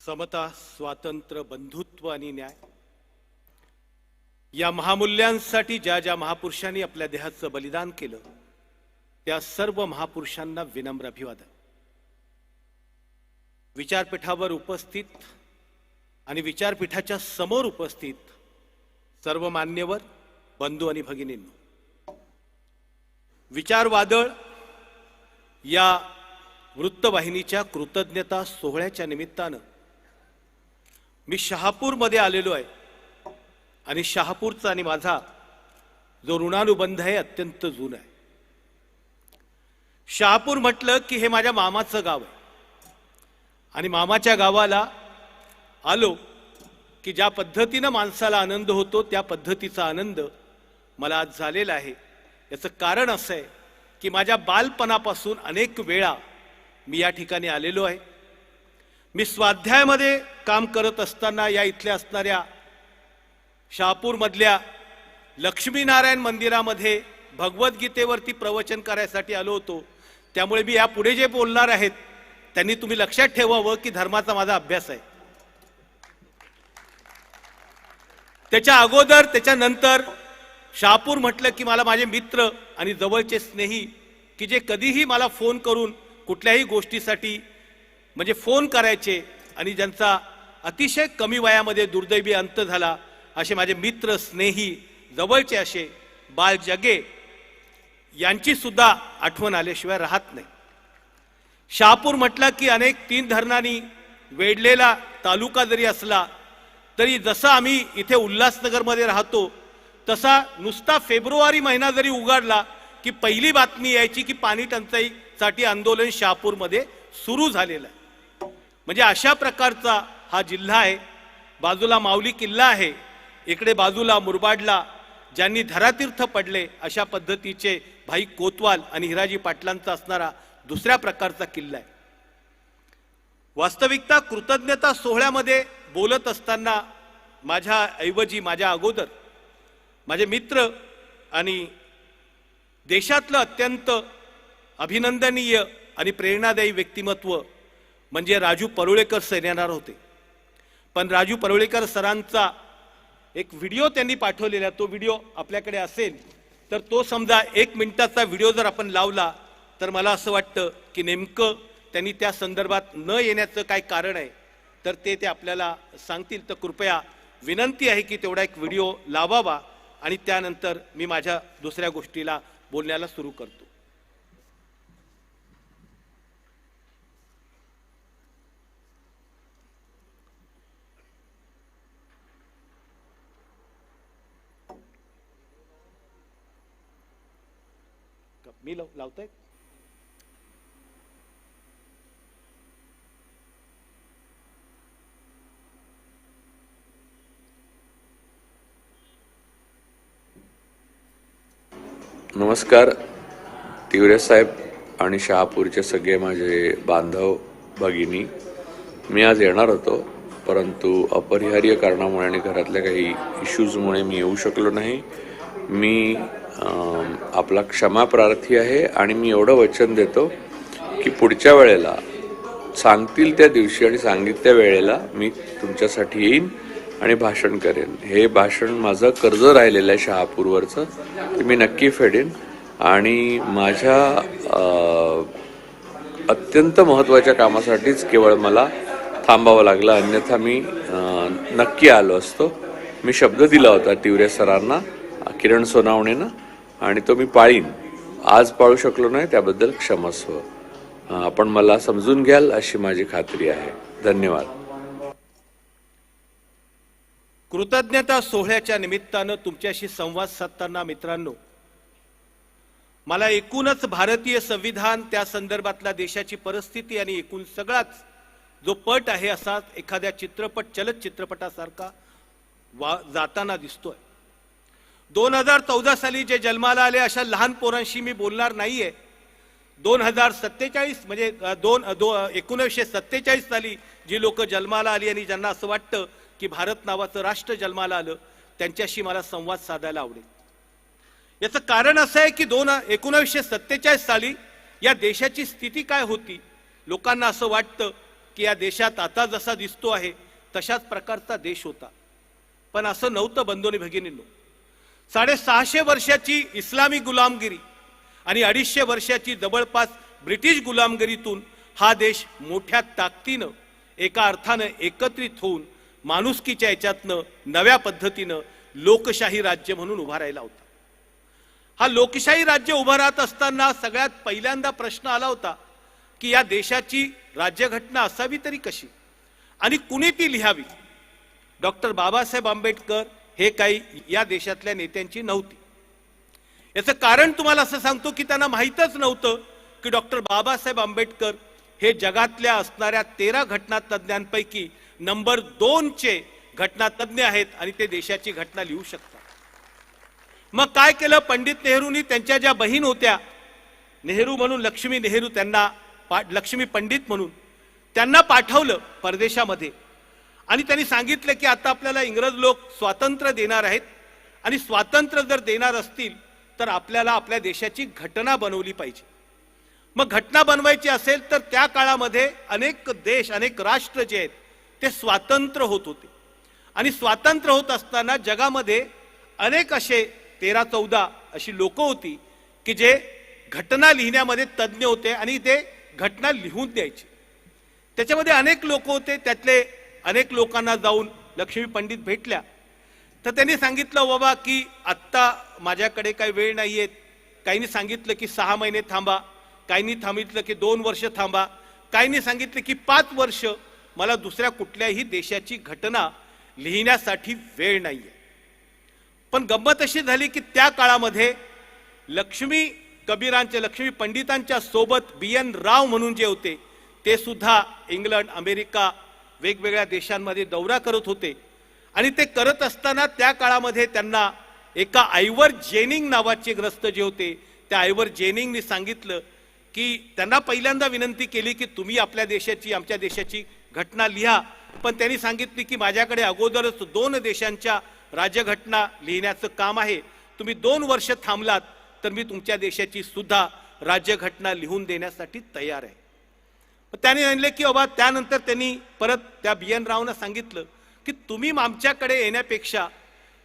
समता, स्वातंत्र्य, बंधुत्व आणि न्याय या महामूल्यांसाठी ज्या ज्या महापुरुषांनी आपल्या देहाचं बलिदान केलं त्या सर्व महापुरुषांना विनम्र अभिवादन। विचारपीठावर उपस्थित आणि विचारपीठाच्या समोर उपस्थित सर्व मान्यवर बंधू आणि भगिनींनो, विचार वादळ या वृत्तवाहिनीच्या कृतज्ञता सोहळ्याच्या निमित्तानं मी शहापूरमध्ये आलेलो आहे आणि शहापूरचा आणि माझा जो ऋणानुबंध आहे अत्यंत जुना आहे। शहापूर म्हटलं की हे माझ्या मामाचं गाव आहे आणि मामाच्या गावाला आलो की ज्या पद्धतीनं माणसाला आनंद होतो त्या पद्धतीचा आनंद मला आज झालेला आहे। याचं कारण असं आहे की माझ्या बालपणापासून अनेक वेळा मी या ठिकाणी आलेलो आहे। मी स्वाध्यायामध्ये काम करत असताना या इथल्या असणाऱ्या शहापूरमधल्या लक्ष्मीनारायण मंदिरामध्ये भगवद्गीतेवरती प्रवचन करायसाठी आलो होतो। त्यामुळे मी यापुढे जे बोलणार आहेत त्यांनी तुम्ही लक्षात ठेवावं की धर्माचा माझा अभ्यास आहे। त्याच्या अगोदर त्याच्यानंतर शहापूर म्हटलं की मला माझे मित्र आणि जवळचे स्नेही की जे कधीही मला फोन करून कुठल्याही गोष्टीसाठी म्हणजे फोन करायचे आणि ज्यांचा अतिशय कमी वयामध्ये दुर्दैवी अंत झाला असे माझे मित्र स्नेही जवळचे असे बाळ जगे यांची सुद्धा आठवण आल्याशिवाय राहत नाही। शहापूर म्हटलं की अनेक तीन धरणांनी वेढलेला तालुका जरी असला तरी जसं आम्ही इथे उल्हासनगरमध्ये राहतो तसा नुसता फेब्रुवारी महिना जरी उघडला की पहिली बातमी यायची की पाणी टंचाईसाठी आंदोलन शहापूरमध्ये सुरू झालेलं आहे। म्हणजे अशा प्रकारचा हा जिल्हा आहे। बाजूला माऊली किल्ला आहे, इकडे बाजूला मुरबाडला ज्यांनी धरातीर्थ पडले अशा पद्धतीचे भाई कोतवाल आणि हिराजी पाटलांचा असणारा दुसऱ्या प्रकारचा किल्ला आहे। वास्तविकता कृतज्ञता सोहळ्यामध्ये बोलत असताना माझ्या ऐवजी माझ्या अगोदर माझे मित्र आणि देशातलं अत्यंत अभिनंदनीय आणि प्रेरणादायी व्यक्तिमत्व म्हणजे राजू परुळेकर सर येणार होते। पण राजू परुळेकर सरांचा एक व्हिडिओ त्यांनी पाठवलेला, तो व्हिडिओ आपल्याकडे असेल तर तो समजा 1 मिनिटाचा व्हिडिओ जर आपण लावला तर मला असं वाटतं की नेमकं त्यांनी त्या संदर्भात न येण्याचं काय कारण आहे तर ते आपल्याला सांगतील। तर कृपया विनंती आहे की तेवढा एक व्हिडिओ लावावा आणि त्यानंतर मी माझ्या दुसऱ्या गोष्टीला बोलण्याला सुरू करतो। मी लावतोय। नमस्कार तिवरे साहेब आणि शहापूरचे सगळे माझे बांधव भगिनी, मी आज येणार होतो परंतु अपरिहार्य कारणामुळे आणि घरातल्या काही इश्यूजमुळे मी येऊ शकलो नाही। मी आपला क्षमा प्रार्थी आहे आणि मी एवढं वचन देतो की पुढच्या वेळेला सांगतील त्या दिवशी आणि सांगितल्या वेळेला मी तुमच्यासाठी येईन आणि भाषण करेन। हे भाषण माझं कर्ज राहिलेलं आहे शहापूरवरचं, ते मी नक्की फेडेन आणि माझ्या अत्यंत महत्त्वाच्या कामासाठीच केवळ मला थांबावं लागलं, अन्यथा मी नक्की आलो असतो। मी शब्द दिला होता तिवरे सरांना, किरण सोनावणेनं, आणि तो मी पाळीन। आज पाळू शकलो नाही त्याबद्दल क्षमस्व। आपण मला समजून घ्याल अशी माझी खात्री आहे। धन्यवाद। कृतज्ञता सोहळ्याच्या निमित्तानं तुमच्याशी संवाद साधताना मित्रांनो, मला एकूणच भारतीय संविधान, त्या संदर्भातला देशाची परिस्थिती आणि एकूण सगळाच जो पट आहे असा एखाद्या चलचित्रपटासारखा जाताना दिसतोय। 2014 साली जे जन्माला आले अशा लहान पोरांशी मी बोलणार नाहीये। 2047 म्हणजे 1947 साली जी लोक जन्माला आली आणि ज्यांना असं वाटतं की भारत नावाचं राष्ट्र जन्माला आलं त्यांच्याशी मला संवाद साधायला आवडेल। याचं कारण असं आहे की 1947 साली या देशाची स्थिती काय होती। लोकांना असं वाटतं की या देशात आता जसा दिसतो आहे तशाच प्रकारचा देश होता, पण असं नव्हतं बंधूंनी भगिनींनो. 650 वर्षाची इस्लामी गुलामगिरी आणि 250 वर्षाची जवळपास ब्रिटिश गुलामगिरीतून हा देश मोठ्या ताकदीनं एका अर्थानं एकत्रित होऊन माणुसकीच्या याच्यातनं नव्या पद्धतीनं लोकशाही राज्य म्हणून उभा राहिला होता. हा लोकशाही राज्य उभा राहत असताना सगळ्यात पहिल्यांदा प्रश्न आला होता की या देशाची राज्यघटना असावी तरी कशी आणि कुणी ती लिहावी. डॉक्टर बाबासाहेब आंबेडकर हे काही या देशातल्या नेत्यांची नव्हती. याचं कारण तुम्हाला असं सांगतो की त्यांना माहीतच नव्हतं की डॉक्टर बाबासाहेब आंबेडकर हे जगातल्या असणाऱ्या 13 घटनातज्ञांपैकी नंबर 2चे घटनातज्ञ आहेत आणि ते देशाची घटना लिहू शकतात. मग काय केलं पंडित नेहरूंनी, त्यांच्या ज्या बहीण होत्या नेहरू म्हणून लक्ष्मी नेहरू, त्यांना लक्ष्मी पंडित म्हणून त्यांना पाठवलं परदेशामध्ये आणि त्यांनी सांगितलं की आता आपल्याला इंग्रज लोक स्वातंत्र्य देणार आहेत आणि स्वातंत्र्य जर देणार असतील तर आपल्याला आपल्या देशाची घटना बनवली पाहिजे. मग घटना बनवायची असेल तर त्या काळामध्ये अनेक देश अनेक राष्ट्र जे आहेत ते स्वातंत्र्य होत होते आणि स्वातंत्र्य होत असताना जगामध्ये अनेक असे 13-14 अशी लोक होती की जे घटना लिहिण्यामध्ये तज्ज्ञ होते आणि ते घटना लिहून द्यायचे. त्याच्यामध्ये अनेक लोक होते, त्यातले अनेक लोकांना जाऊन लक्ष्मी पंडित भेटल्या तर त्यांनी सांगितलं बाबा की आत्ता माझ्याकडे काही वेळ नाहीये. काहींनी सांगितलं की 6 महिने थांबा, काहींनी सांगितलं की 2 वर्ष थांबा, काहींनी सांगितलं की 5 वर्ष, मला दुसऱ्या कुठल्याही देशाची घटना लिहिण्यासाठी वेळ नाहीये. पण गंमत अशी झाली की त्या काळामध्ये लक्ष्मी कबीरांच्या लक्ष्मी पंडितांच्या सोबत BN राव म्हणून जे होते ते सुद्धा इंग्लंड अमेरिका वेगवेगळ्या देशांमध्ये दौरा करत होते आणि ते करत असताना त्या काळामध्ये त्यांना एका आयवर जेनिंग नावाचे ग्रस्त जे होते त्या आयवर जेनिंगने सांगितलं की त्यांना पहिल्यांदा विनंती केली की तुम्ही आपल्या देशाची आमच्या देशाची घटना लिहा, पण त्यांनी सांगितले की माझ्याकडे अगोदरच 2 देशांच्या राज्यघटना लिहिण्याचं काम आहे, तुम्ही 2 वर्ष थांबलात तर मी तुमच्या देशाची सुद्धा राज्यघटना लिहून देण्यासाठी तयार आहे. त्याने म्हणले की बाबा, त्यानंतर त्यांनी परत त्या BN रावना सांगितलं की तुम्ही आमच्याकडे येण्यापेक्षा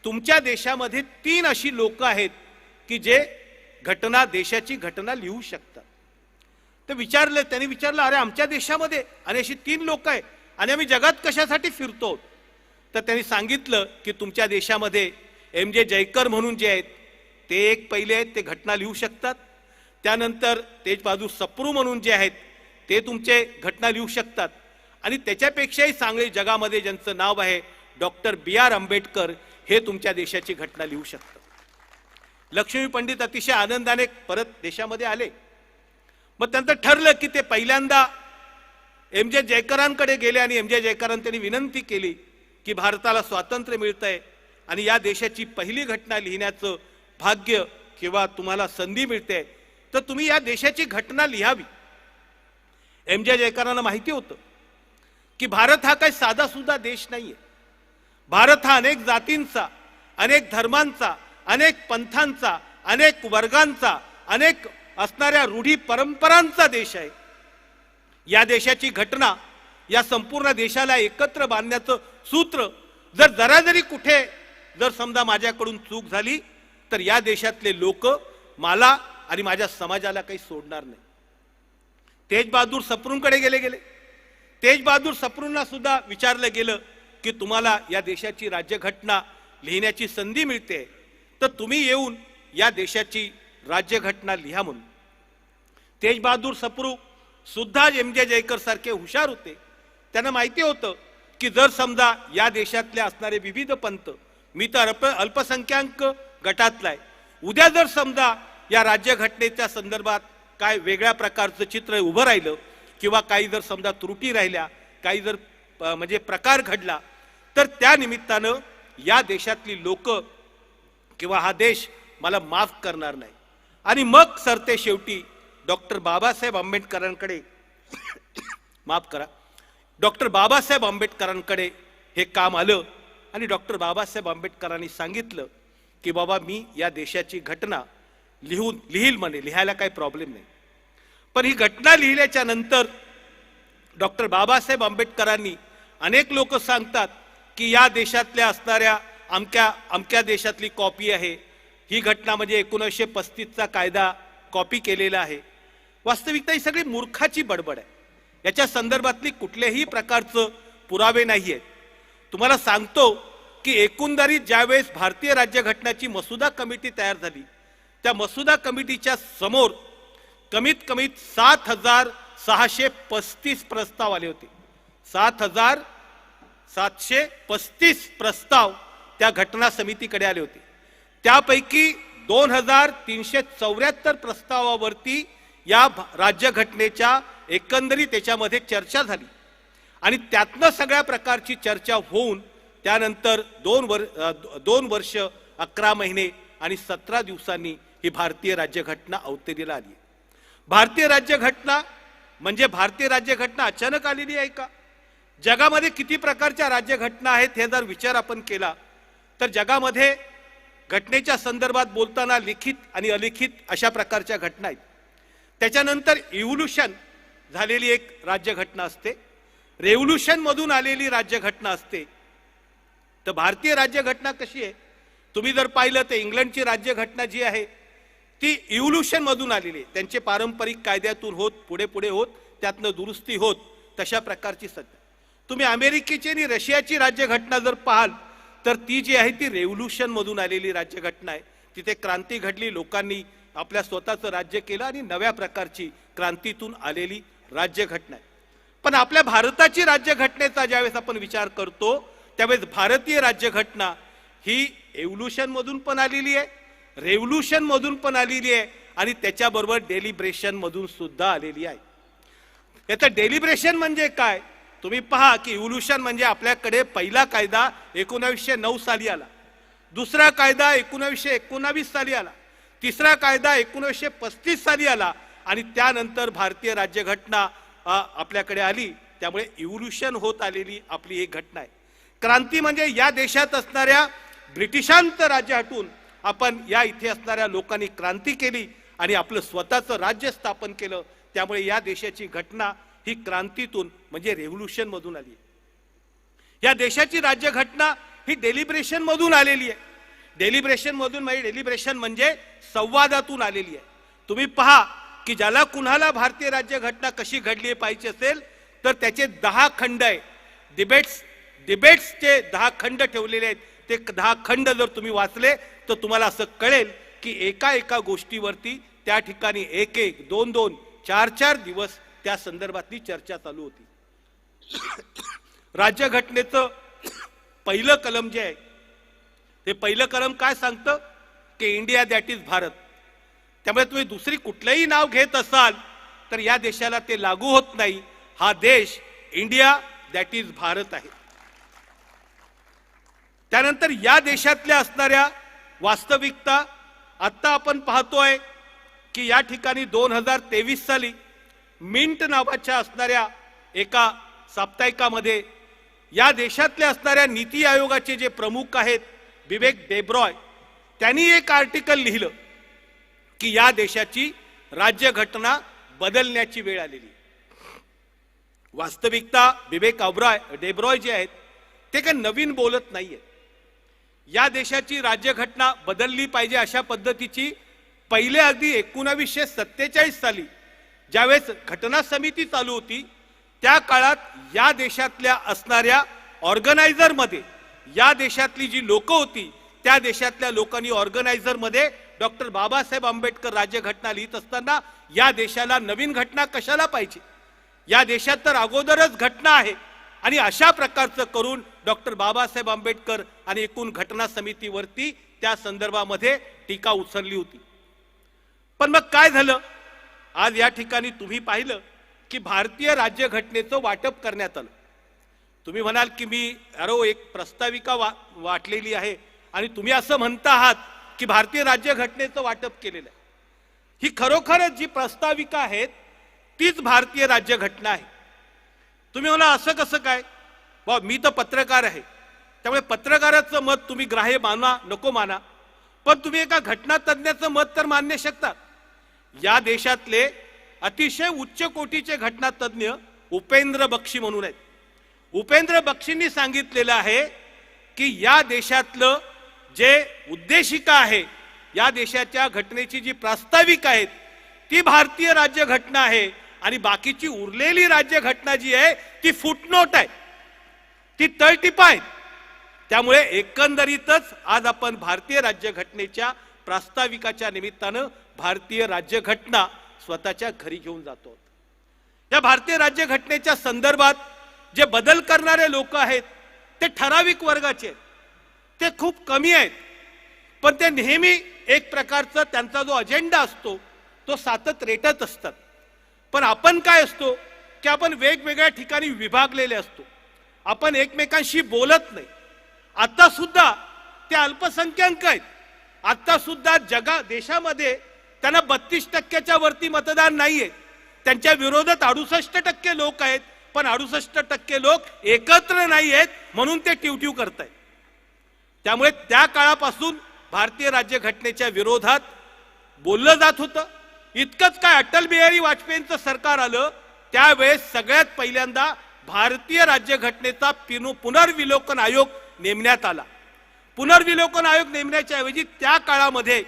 तुमच्या देशामध्ये 3 अशी लोक आहेत की जे देशाची घटना लिहू शकतात. ते त्यांनी विचारलं अरे आमच्या देशामध्ये आणि अशी 3 लोक आहे आणि आम्ही जगात कशासाठी फिरतो. तर त्यांनी सांगितलं की तुमच्या देशामध्ये MJ जयकर म्हणून जे आहेत ते एक पहिले आहेत, ते घटना लिहू शकतात. त्यानंतर तेज बहादूर सप्रू म्हणून जे आहेत ते तुमचे घटना लिहू शकतात आणि त्याच्यापेक्षाही चांगले जगामध्ये ज्यांचं नाव आहे डॉक्टर BR आंबेडकर, हे तुमच्या देशाची घटना लिहू शकतात. लक्ष्मी पंडित अतिशय आनंदाने परत देशामध्ये आले. मग त्यांचं ठरलं की ते पहिल्यांदा MJ जयकरांकडे गेले आणि MJ जयकरांनी त्यांनी विनंती केली की भारताला स्वातंत्र्य मिळतंय आणि या देशाची पहिली घटना लिहिण्याचं भाग्य किंवा तुम्हाला संधी मिळते तर तुम्ही या देशाची घटना लिहावी. MJ जयकरांना माहिती होतं की भारत हा काही साधा सुद्धा देश नाहीये. भारत हा अनेक जातींचा, अनेक धर्मांचा, अनेक पंथांचा, अनेक वर्गांचा, अनेक असणाऱ्या रूढी परंपरांचा देश आहे. या देशाची घटना या संपूर्ण देशाला एकत्र बांधण्याचं सूत्र जरा जरी कुठे समजा माझ्याकडून चूक झाली तर या देशातले लोक मला आणि माझ्या समाजाला काही सोडणार नाही. तेज बहादूर सप्रूंकडे गेले. तेज बहादूर सप्रूंना सुद्धा विचारलं गेलं की तुम्हाला या देशाची राज्यघटना लिहिण्याची संधी मिळते तर तुम्ही येऊन या देशाची राज्यघटना लिहा म्हणून. तेज बहादूर सप्रू सुद्धा MJ जयकर सारखे हुशार होते. त्यांना माहिती होतं की जर समजा या देशातले असणारे विविध पंथ, मी तर अल्पसंख्याक गटातला आहे, उद्या जर समजा या राज्यघटनेच्या संदर्भात काय वेगळ्या प्रकारचं चित्र उभं राहिलं किंवा काही जर समजा त्रुटी राहिल्या, काही जर म्हणजे प्रकार घडला तर त्या निमित्तानं या देशातली लोक किंवा हा देश मला माफ करणार नाही. आणि मग सरते शेवटी डॉक्टर बाबासाहेब आंबेडकरांकडे डॉक्टर बाबासाहेब आंबेडकरांकडे हे काम आलं आणि डॉक्टर बाबासाहेब आंबेडकरांनी सांगितलं की बाबा मी या देशाची घटना लिहायला काही प्रॉब्लेम नाही, पण ही घटना लिहिल्याच्या नंतर डॉक्टर बाबासाहेब आंबेडकरांनी अनेक लोक सांगतात की या देशातल्या असणाऱ्या अमक्या देशातली कॉपी आहे, ही घटना म्हणजे 1935चा कायदा कॉपी केलेला आहे. वास्तविकता ही सगळी मूर्खाची बडबड आहे. याच्या संदर्भातली कुठल्याही प्रकारचं पुरावे नाही आहेत. तुम्हाला सांगतो की एकंदरीत ज्यावेळेस भारतीय राज्यघटनाची मसुदा कमिटी तयार झाली, त्या मसुदा कमिटीच्या समोर कमीत कमी 7,635 प्रस्ताव आले होते. 7,735 प्रस्ताव त्या घटना समितीकडे आले होते. त्यापैकी 2,374 प्रस्तावावरती या राज्यघटनेच्या एकंदरीत त्याच्यामध्ये चर्चा झाली आणि त्यातनं सगळ्या प्रकारची चर्चा होऊन त्यानंतर 2 वर्ष 11 महिने आणि 17 दिवसांनी ही भारतीय राज्यघटना अवतरीला आली. भारतीय राज्यघटना म्हणजे भारतीय राज्यघटना अचानक आलेली आहे का? जगामध्ये किती प्रकारच्या राज्यघटना आहेत हे जर विचार आपण केला तर जगामध्ये घटनेच्या संदर्भात बोलताना लिखित आणि अलिखित अशा प्रकारच्या घटना आहेत. त्याच्यानंतर इव्होल्यूशन झालेली एक राज्यघटना असते, रेव्होल्यूशन मधून आलेली राज्यघटना असते. तर भारतीय राज्यघटना कशी आहे? तुम्ही जर पाहिलं तर इंग्लंडची राज्यघटना जी आहे ती इव्होल्यूशन मधून आलेली आहे. त्यांचे पारंपरिक कायद्यातून होत पुढे पुढे होत त्यातनं दुरुस्ती होत तशा प्रकारची सत्ता. तुम्ही अमेरिकेची आणि रशियाची राज्यघटना जर पाहाल तर ती जी आहे ती रेव्होल्यूशन मधून आलेली राज्यघटना आहे. तिथे क्रांती घडली, लोकांनी आपल्या स्वतःचं राज्य केलं आणि नव्या प्रकारची क्रांतीतून आलेली राज्यघटना आहे. पण आपल्या भारताची राज्यघटनेचा ज्यावेळेस आपण विचार करतो त्यावेळेस भारतीय राज्यघटना ही एव्होल्यूशन मधून पण आलेली आहे, रेव्होल्यूशन मधून पण आलेली आहे आणि त्याच्याबरोबर डेलिब्रेशन मधून सुद्धा आलेली आहे. याचं डेलिब्रेशन म्हणजे काय? तुम्ही पहा की इव्होल्यूशन म्हणजे आपल्याकडे पहिला कायदा 1909 साली आला, दुसरा कायदा 1919 साली आला, तिसरा कायदा 1935 साली आला आणि त्यानंतर भारतीय राज्यघटना आपल्याकडे आली. त्यामुळे इव्होल्यूशन होत आलेली आपली एक घटना आहे. क्रांती म्हणजे या देशात असणाऱ्या ब्रिटिशांचं राज्य हटून आपण या इथे असणाऱ्या लोकांनी क्रांती केली आणि आपलं स्वतःचं राज्य स्थापन केलं. त्यामुळे या देशाची घटना ही क्रांतीतून म्हणजे रेव्होल्यूशन मधून आली. या देशाची राज्यघटना ही डेलिब्रेशन मधून आलेली आहे. डेलिब्रेशन म्हणजे संवादातून आलेली आहे. तुम्ही पहा की ज्याला कुणाला भारतीय राज्यघटना कशी घडली पाहिजे असेल तर त्याचे 10 खंड आहे. डिबेट्सचे 10 खंड ठेवलेले आहेत. ते 10 खंड जर तुम्ही वाचले तर तुम्हाला असं कळेल की एका गोष्टीवरती त्या ठिकाणी 1-1, 2-2, 4-4 दिवस त्या संदर्भातली चर्चा चालू होती. राज्यघटनेचं पहिलं कलम जे आहे ते पहिलं कलम काय सांगतं की इंडिया दॅट इज भारत. त्यामुळे तुम्ही दुसरी कुठलंही नाव घेत असाल तर या देशाला ते लागू होत नाही. हा देश इंडिया दॅट इज भारत आहे. त्यानंतर या देशातल्या असणाऱ्या वास्तविकता आता आपण पाहतोय की या ठिकाणी 2023 साली मिंट नावाच्या असणाऱ्या एका साप्ताहिकामध्ये या देशातल्या असणाऱ्या नीती आयोगाचे जे प्रमुख आहेत विवेक देब्रॉय, त्यांनी एक आर्टिकल लिहिलं की या देशाची राज्यघटना बदलण्याची वेळ आलेली. वास्तविकता विवेक देब्रॉय जे आहेत ते काही नवीन बोलत नाहीये. या देशाची राज्यघटना बदलली पाहिजे अशा पद्धतीची पहिले अगदी 1947 साली ज्यावेळेस घटना समिती चालू होती त्या काळात या देशातल्या असणाऱ्या ऑर्गनायझरमध्ये या देशातली जी लोक होती त्या देशातल्या लोकांनी ऑर्गनायझरमध्ये डॉक्टर बाबासाहेब आंबेडकर राज्यघटना लिहित असताना या देशाला नवीन घटना कशाला पाहिजे, या देशात तर अगोदरच घटना आहे आणि अशा प्रकारचं करून डॉक्टर बाबासाहेब आंबेडकर आणि एकूण घटना समितीवरती त्या संदर्भामध्ये टीका उचलली होती. पण मग काय झालं? आज या ठिकाणी तुम्ही पाहिलं की भारतीय राज्यघटनेचं वाटप करण्यात आलं. तुम्ही म्हणाल की मी एक प्रस्ताविका वाटलेली आहे आणि तुम्ही असं म्हणता आहात की भारतीय राज्यघटनेचं वाटप केलेलं आहे. ही खरोखरच जी प्रस्ताविका आहेत तीच भारतीय राज्यघटना आहे. तुम्ही म्हणा असं कसं काय? मी तर पत्रकार आहे, त्यामुळे पत्रकाराचं मत तुम्ही ग्राह्य माना नको माना, पण तुम्ही एका घटना तज्ञाचं मत तर मान्य शकता. या देशातले अतिशय उच्च कोटीचे घटना तज्ञ उपेंद्र बक्षी म्हणून आहेत. उपेंद्र बक्षींनी सांगितलेलं आहे की या देशातलं जे उद्देशिका आहे, या देशाच्या घटनेची जी प्रास्ताविक आहेत ती भारतीय राज्यघटना आहे आणि बाकीची उरलेली राज्यघटना जी आहे ती फुटनोट आहे, ती तळटीपा आहे. त्यामुळे एकंदरीतच आज आपण भारतीय राज्यघटनेच्या प्रास्ताविकाच्या निमित्तानं भारतीय राज्यघटना स्वतःच्या घरी घेऊन जातो. या भारतीय राज्यघटनेच्या संदर्भात जे बदल करणारे लोक आहेत ते ठराविक वर्गाचे आहेत, ते खूप कमी आहेत, पण ते नेहमी एक प्रकारचा त्यांचा जो अजेंडा असतो तो सातत रेटत असतात. पण आपण काय असतो की आपण वेगवेगळ्या ठिकाणी विभागलेले असतो, आपण एकमेकांशी बोलत नाही. आता सुद्धा ते अल्पसंख्याक आहेत, आता सुद्धा देशामध्ये त्यांना 32% वरती मतदान नाहीये. त्यांच्या विरोधात 68% लोक आहेत, पण 68% लोक एकत्र नाही आहेत म्हणून ते टिवटिव करतायत. त्यामुळे त्या काळापासून भारतीय राज्यघटनेच्या विरोधात बोललं जात होतं. इतकंच काय, अटल बिहारी वाजपेयींचं सरकार आलं त्यावेळेस सगळ्यात पहिल्यांदा भारतीय राज्यघटनेचा पुनर्विलोकन आयोग नेमण्यात आला. पुनर्विलोकन आयोग नेमण्याच्या ऐवजी त्या काळामध्ये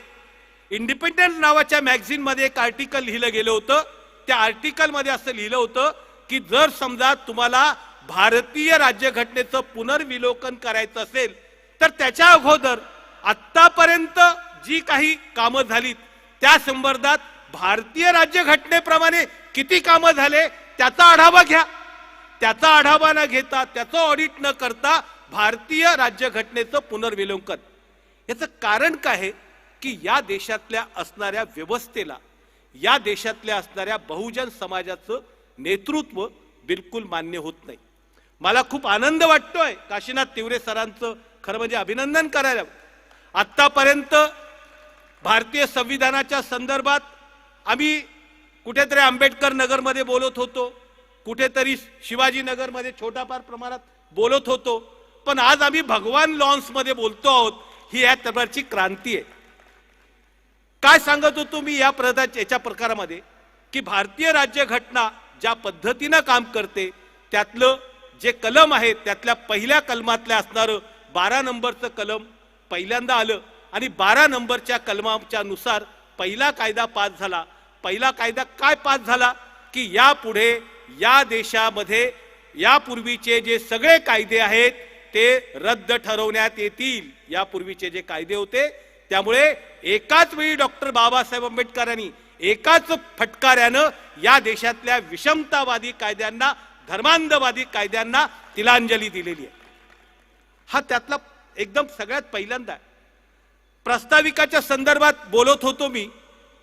इंडिपेंडंट नावाच्या मॅगझिन मध्ये एक आर्टिकल लिहिलं गेलं होतं. त्या आर्टिकल मध्ये असं लिहिलं होतं की जर समजा तुम्हाला भारतीय राज्यघटनेचं पुनर्विलोकन करायचं असेल तर त्याच्या अगोदर आतापर्यंत जी काही कामं झालीत त्या संदर्भात भारतीय राज्यघटनेप्रमाणे किती कामं झाले त्याचा आढावा घ्या. त्याचा आढावा न घेता, त्याचं ऑडिट न करता भारतीय राज्यघटनेचं पुनर्विलोकन. याचं कारण काय आहे की या देशातल्या असणाऱ्या व्यवस्थेला, या देशातल्या असणाऱ्या बहुजन समाजाचं नेतृत्व बिलकुल मान्य होत नाही. मला खूप आनंद वाटतोय काशीनाथ तिवरे सरांचं खरं म्हणजे अभिनंदन करायला. आतापर्यंत भारतीय संविधानाच्या संदर्भात आम्ही कुठेतरी आंबेडकर नगरमध्ये बोलत होतो, कुठेतरी शिवाजी नगरमध्ये छोटाफार प्रमाणात बोलत होतो, पण आज आम्ही भगवान लॉन्समध्ये बोलतो आहोत. ही या प्रकारची क्रांती आहे. काय सांगत होतो मी याच्या प्रकारामध्ये की भारतीय राज्यघटना ज्या पद्धतीनं काम करते त्यातलं जे कलम आहे त्यातल्या पहिल्या कलमातल्या असणारं 12 नंबरचं कलम पहिल्यांदा आलं आणि 12 नंबरच्या कलमाच्या नुसार पहिला कायदा पास झाला. पहिला कायदा काय पास झाला की यापुढे या देशामध्ये यापूर्वीचे जे सगळे कायदे आहेत ते रद्द ठरवण्यात येतील. यापूर्वीचे जे कायदे होते त्यामुळे एकाच वेळी डॉक्टर बाबासाहेब आंबेडकरांनी एकाच फटकाऱ्यानं या देशातल्या विषमतावादी कायद्यांना, धर्मांधवादी कायद्यांना तिलांजली दिलेली आहे. हा त्यातला एकदम सगळ्यात पहिल्यांदा प्रास्ताविकाच्या संदर्भात बोलत होतो मी.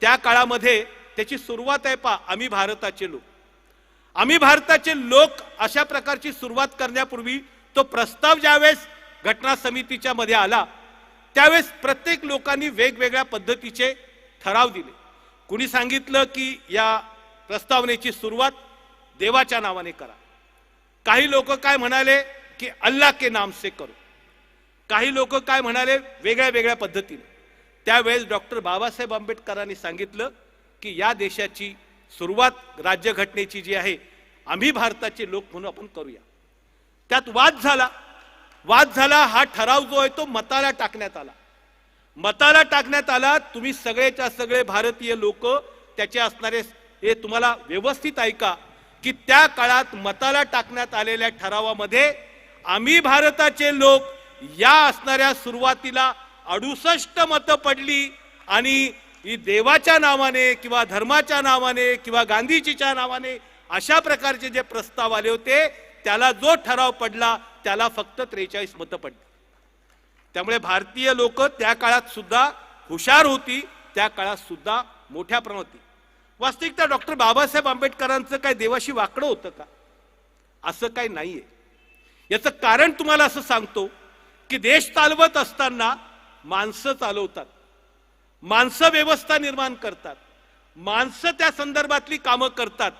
त्या काळामध्ये त्याची सुरुवात आहे पहा, आम्ही भारताचे लोक. आम्ही भारताचे लोक अशा प्रकारची सुरुवात करण्यापूर्वी तो प्रस्ताव ज्यावेळेस घटना समितीच्या मध्ये आला त्यावेळेस प्रत्येक लोकांनी वेगवेगळ्या पद्धतीचे ठराव दिले. कुणी सांगितलं की या प्रस्तावनेची सुरुवात देवाच्या नावाने करा. काही लोक काय म्हणाले की अल्लाह के नाम से करो. काही लोक काय म्हणाले वेगळ्या वेगळ्या पद्धतीने. त्यावेळेस डॉक्टर बाबासाहेब आंबेडकरांनी सांगितलं की या देशाची सुरुवात राज्यघटनेची जी आहे आम्ही भारताचे लोक म्हणून आपण करूया. त्यात वाद झाला. हा ठराव जो आहे तो मताला टाकण्यात आला. तुम्ही सगळेच्या सगळे भारतीय लोक त्याचे असणारे हे तुम्हाला व्यवस्थित ऐका की त्या काळात मताला टाकण्यात आलेल्या ठरावामध्ये आम्ही भारताचे लोक या असणाऱ्या सुरुवातीला 68 मतं पडली आणि ही देवाच्या नावाने किंवा धर्माच्या नावाने किंवा गांधीजीच्या नावाने अशा प्रकारचे जे प्रस्ताव आले होते त्याला जो ठराव पडला त्याला फक्त 43 मतं पडली. त्यामुळे भारतीय लोक त्या काळात सुद्धा हुशार होती, त्या काळात सुद्धा मोठ्या प्रमाणात होती. वास्तविकता डॉक्टर बाबासाहेब आंबेडकरांचं काय देवाशी वाकडं होतं का? असं काही नाहीये. याचं कारण तुम्हाला असं सांगतो की देश चालवत असताना माणसं चालवतात, माणसं व्यवस्था निर्माण करतात, माणसं त्या संदर्भातली कामं करतात.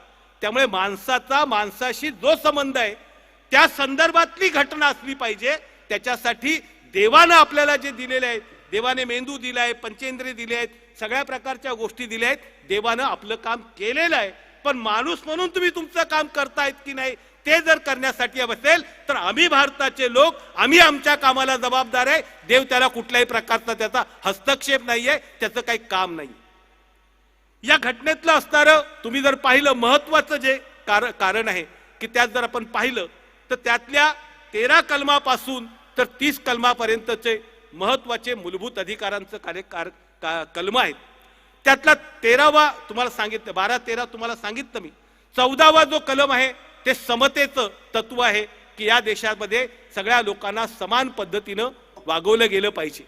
त्यामुळे माणसाचा माणसाशी जो संबंध आहे त्या संदर्भातली घटना असली पाहिजे. त्याच्यासाठी देवानं आपल्याला जे दिलेले आहे, देवाने मेंदू दिलाय, पंचेंद्रिय दिले आहेत, सगळ्या प्रकारच्या गोष्टी दिल्या आहेत, देवानं आपलं काम केलेलं आहे. पण माणूस म्हणून तुम्ही तुमचं काम करतायत की नाही ते जर करण्यासाठी असेल तर आम्ही भारताचे लोक आम्ही आमच्या कामाला जबाबदार आहे. देव त्याला कुठल्याही प्रकारचा त्याचा हस्तक्षेप नाहीये, त्याचं काही काम नाही. या घटनेतलं असणारं तुम्ही जर पाहिलं महत्वाचं जे कारण आहे की त्यात जर आपण पाहिलं तर त्यातल्या 13 कलमापासून तर 30 कलमापर्यंतचे महत्वाचे मूलभूत अधिकारांचं कलम आहेत. त्यातला 13वा तुम्हाला सांगितलं, 12-13 तुम्हाला सांगितलं मी. 14वा जो कलम आहे ते समतेचं तत्व आहे की या देशामध्ये सगळ्या लोकांना समान पद्धतीनं वागवलं गेलं पाहिजे.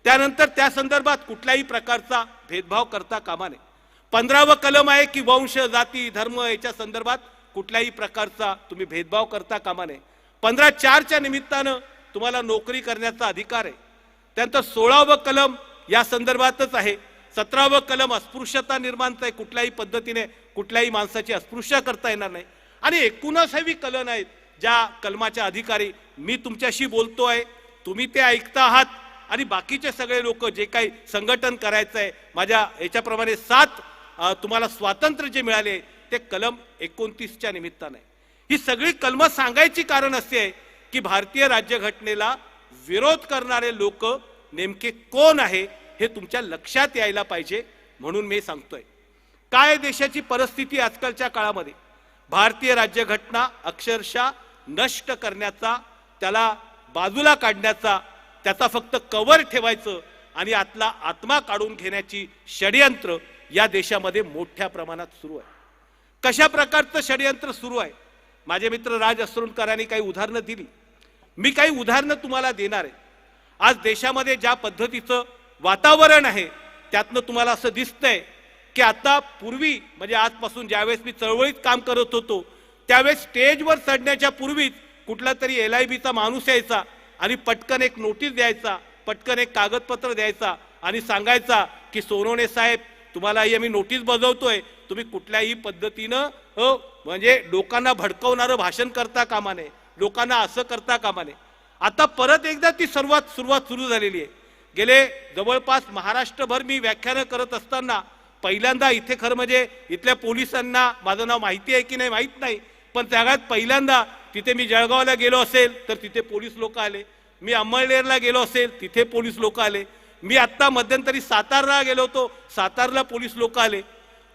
त्यानंतर त्या संदर्भात कुठल्याही प्रकारचा भेदभाव करता कामा नये. 15वं कलम आहे की वंश जाती धर्म याच्या संदर्भात कुठल्याही प्रकारचा तुम्ही भेदभाव करता कामा नये. 15(4)च्या निमित्तानं तुम्हाला नोकरी करण्याचा अधिकार आहे. त्यानंतर 16वं कलम या संदर्भातच आहे. 17वं कलम अस्पृश्यता निर्माणचं आहे, कुठल्याही पद्धतीने कुठल्याही माणसाची अस्पृश्य करता येणार नाही. आणि 19वी कलम आहेत ज्या कलमाच्या अधिकारी मी तुमच्याशी बोलतोय, तुम्ही ते ऐकता आहात आणि बाकीचे सगळे लोक जे काही संघटन करायचं आहे माझ्या याच्याप्रमाणे 7 तुम्हाला स्वातंत्र्य जे मिळाले ते कलम 29च्या निमित्ताने. ही सगळी कलमं सांगायची कारण असे आहे की भारतीय राज्यघटनेला विरोध करणारे लोक नेमके कोण आहे हे तुमच्या लक्षात यायला पाहिजे, म्हणून मी सांगतोय. काय देशाची परिस्थिती आजकालच्या काळामध्ये, भारतीय राज्यघटना अक्षरशः नष्ट करण्याचा, त्याला बाजूला काढण्याचा, त्याचा फक्त कव्हर ठेवायचं आणि आतला आत्मा काढून घेण्याची षडयंत्र या देशामध्ये मोठ्या प्रमाणात सुरू आहे. कशा प्रकारचं षडयंत्र सुरू आहे? माझे मित्र राज असुरकरांनी काही उदाहरणं दिली, मी काही उदाहरणं तुम्हाला देणार आहे. आज देशामध्ये ज्या पद्धतीचं वातावरण आहे त्यातनं तुम्हाला असं दिसतंय की आता पूर्वी म्हणजे आजपासून ज्यावेळेस मी चळवळीत काम करत होतो त्यावेळेस स्टेजवर चढण्याच्या पूर्वीच कुठला तरी LIBचा माणूस यायचा आणि पटकन एक नोटीस द्यायचा, पटकन एक कागदपत्र द्यायचा आणि सांगायचा की सोनवणे साहेब तुम्हाला आम्ही नोटीस बजावतोय, तुम्ही कुठल्याही पद्धतीनं म्हणजे लोकांना भडकवणारं भाषण करता कामा नये, लोकांना असं करता कामा नये. आता परत एकदा ती सुरुवात सुरू झालेली आहे. गेले जवळपास महाराष्ट्रभर मी व्याख्यानं करत असताना पहिल्यांदा इथे खरं म्हणजे इथल्या पोलिसांना माझं नाव माहिती आहे की नाही माहीत नाही, पण त्यागात पहिल्यांदा तिथे मी जळगावला गेलो असेल तर तिथे पोलीस लोक आले, मी अंमळनेरला गेलो असेल तिथे पोलीस लोक आले, मी आत्ता मध्यंतरी सातारला गेलो होतो सातारला पोलीस लोक आले.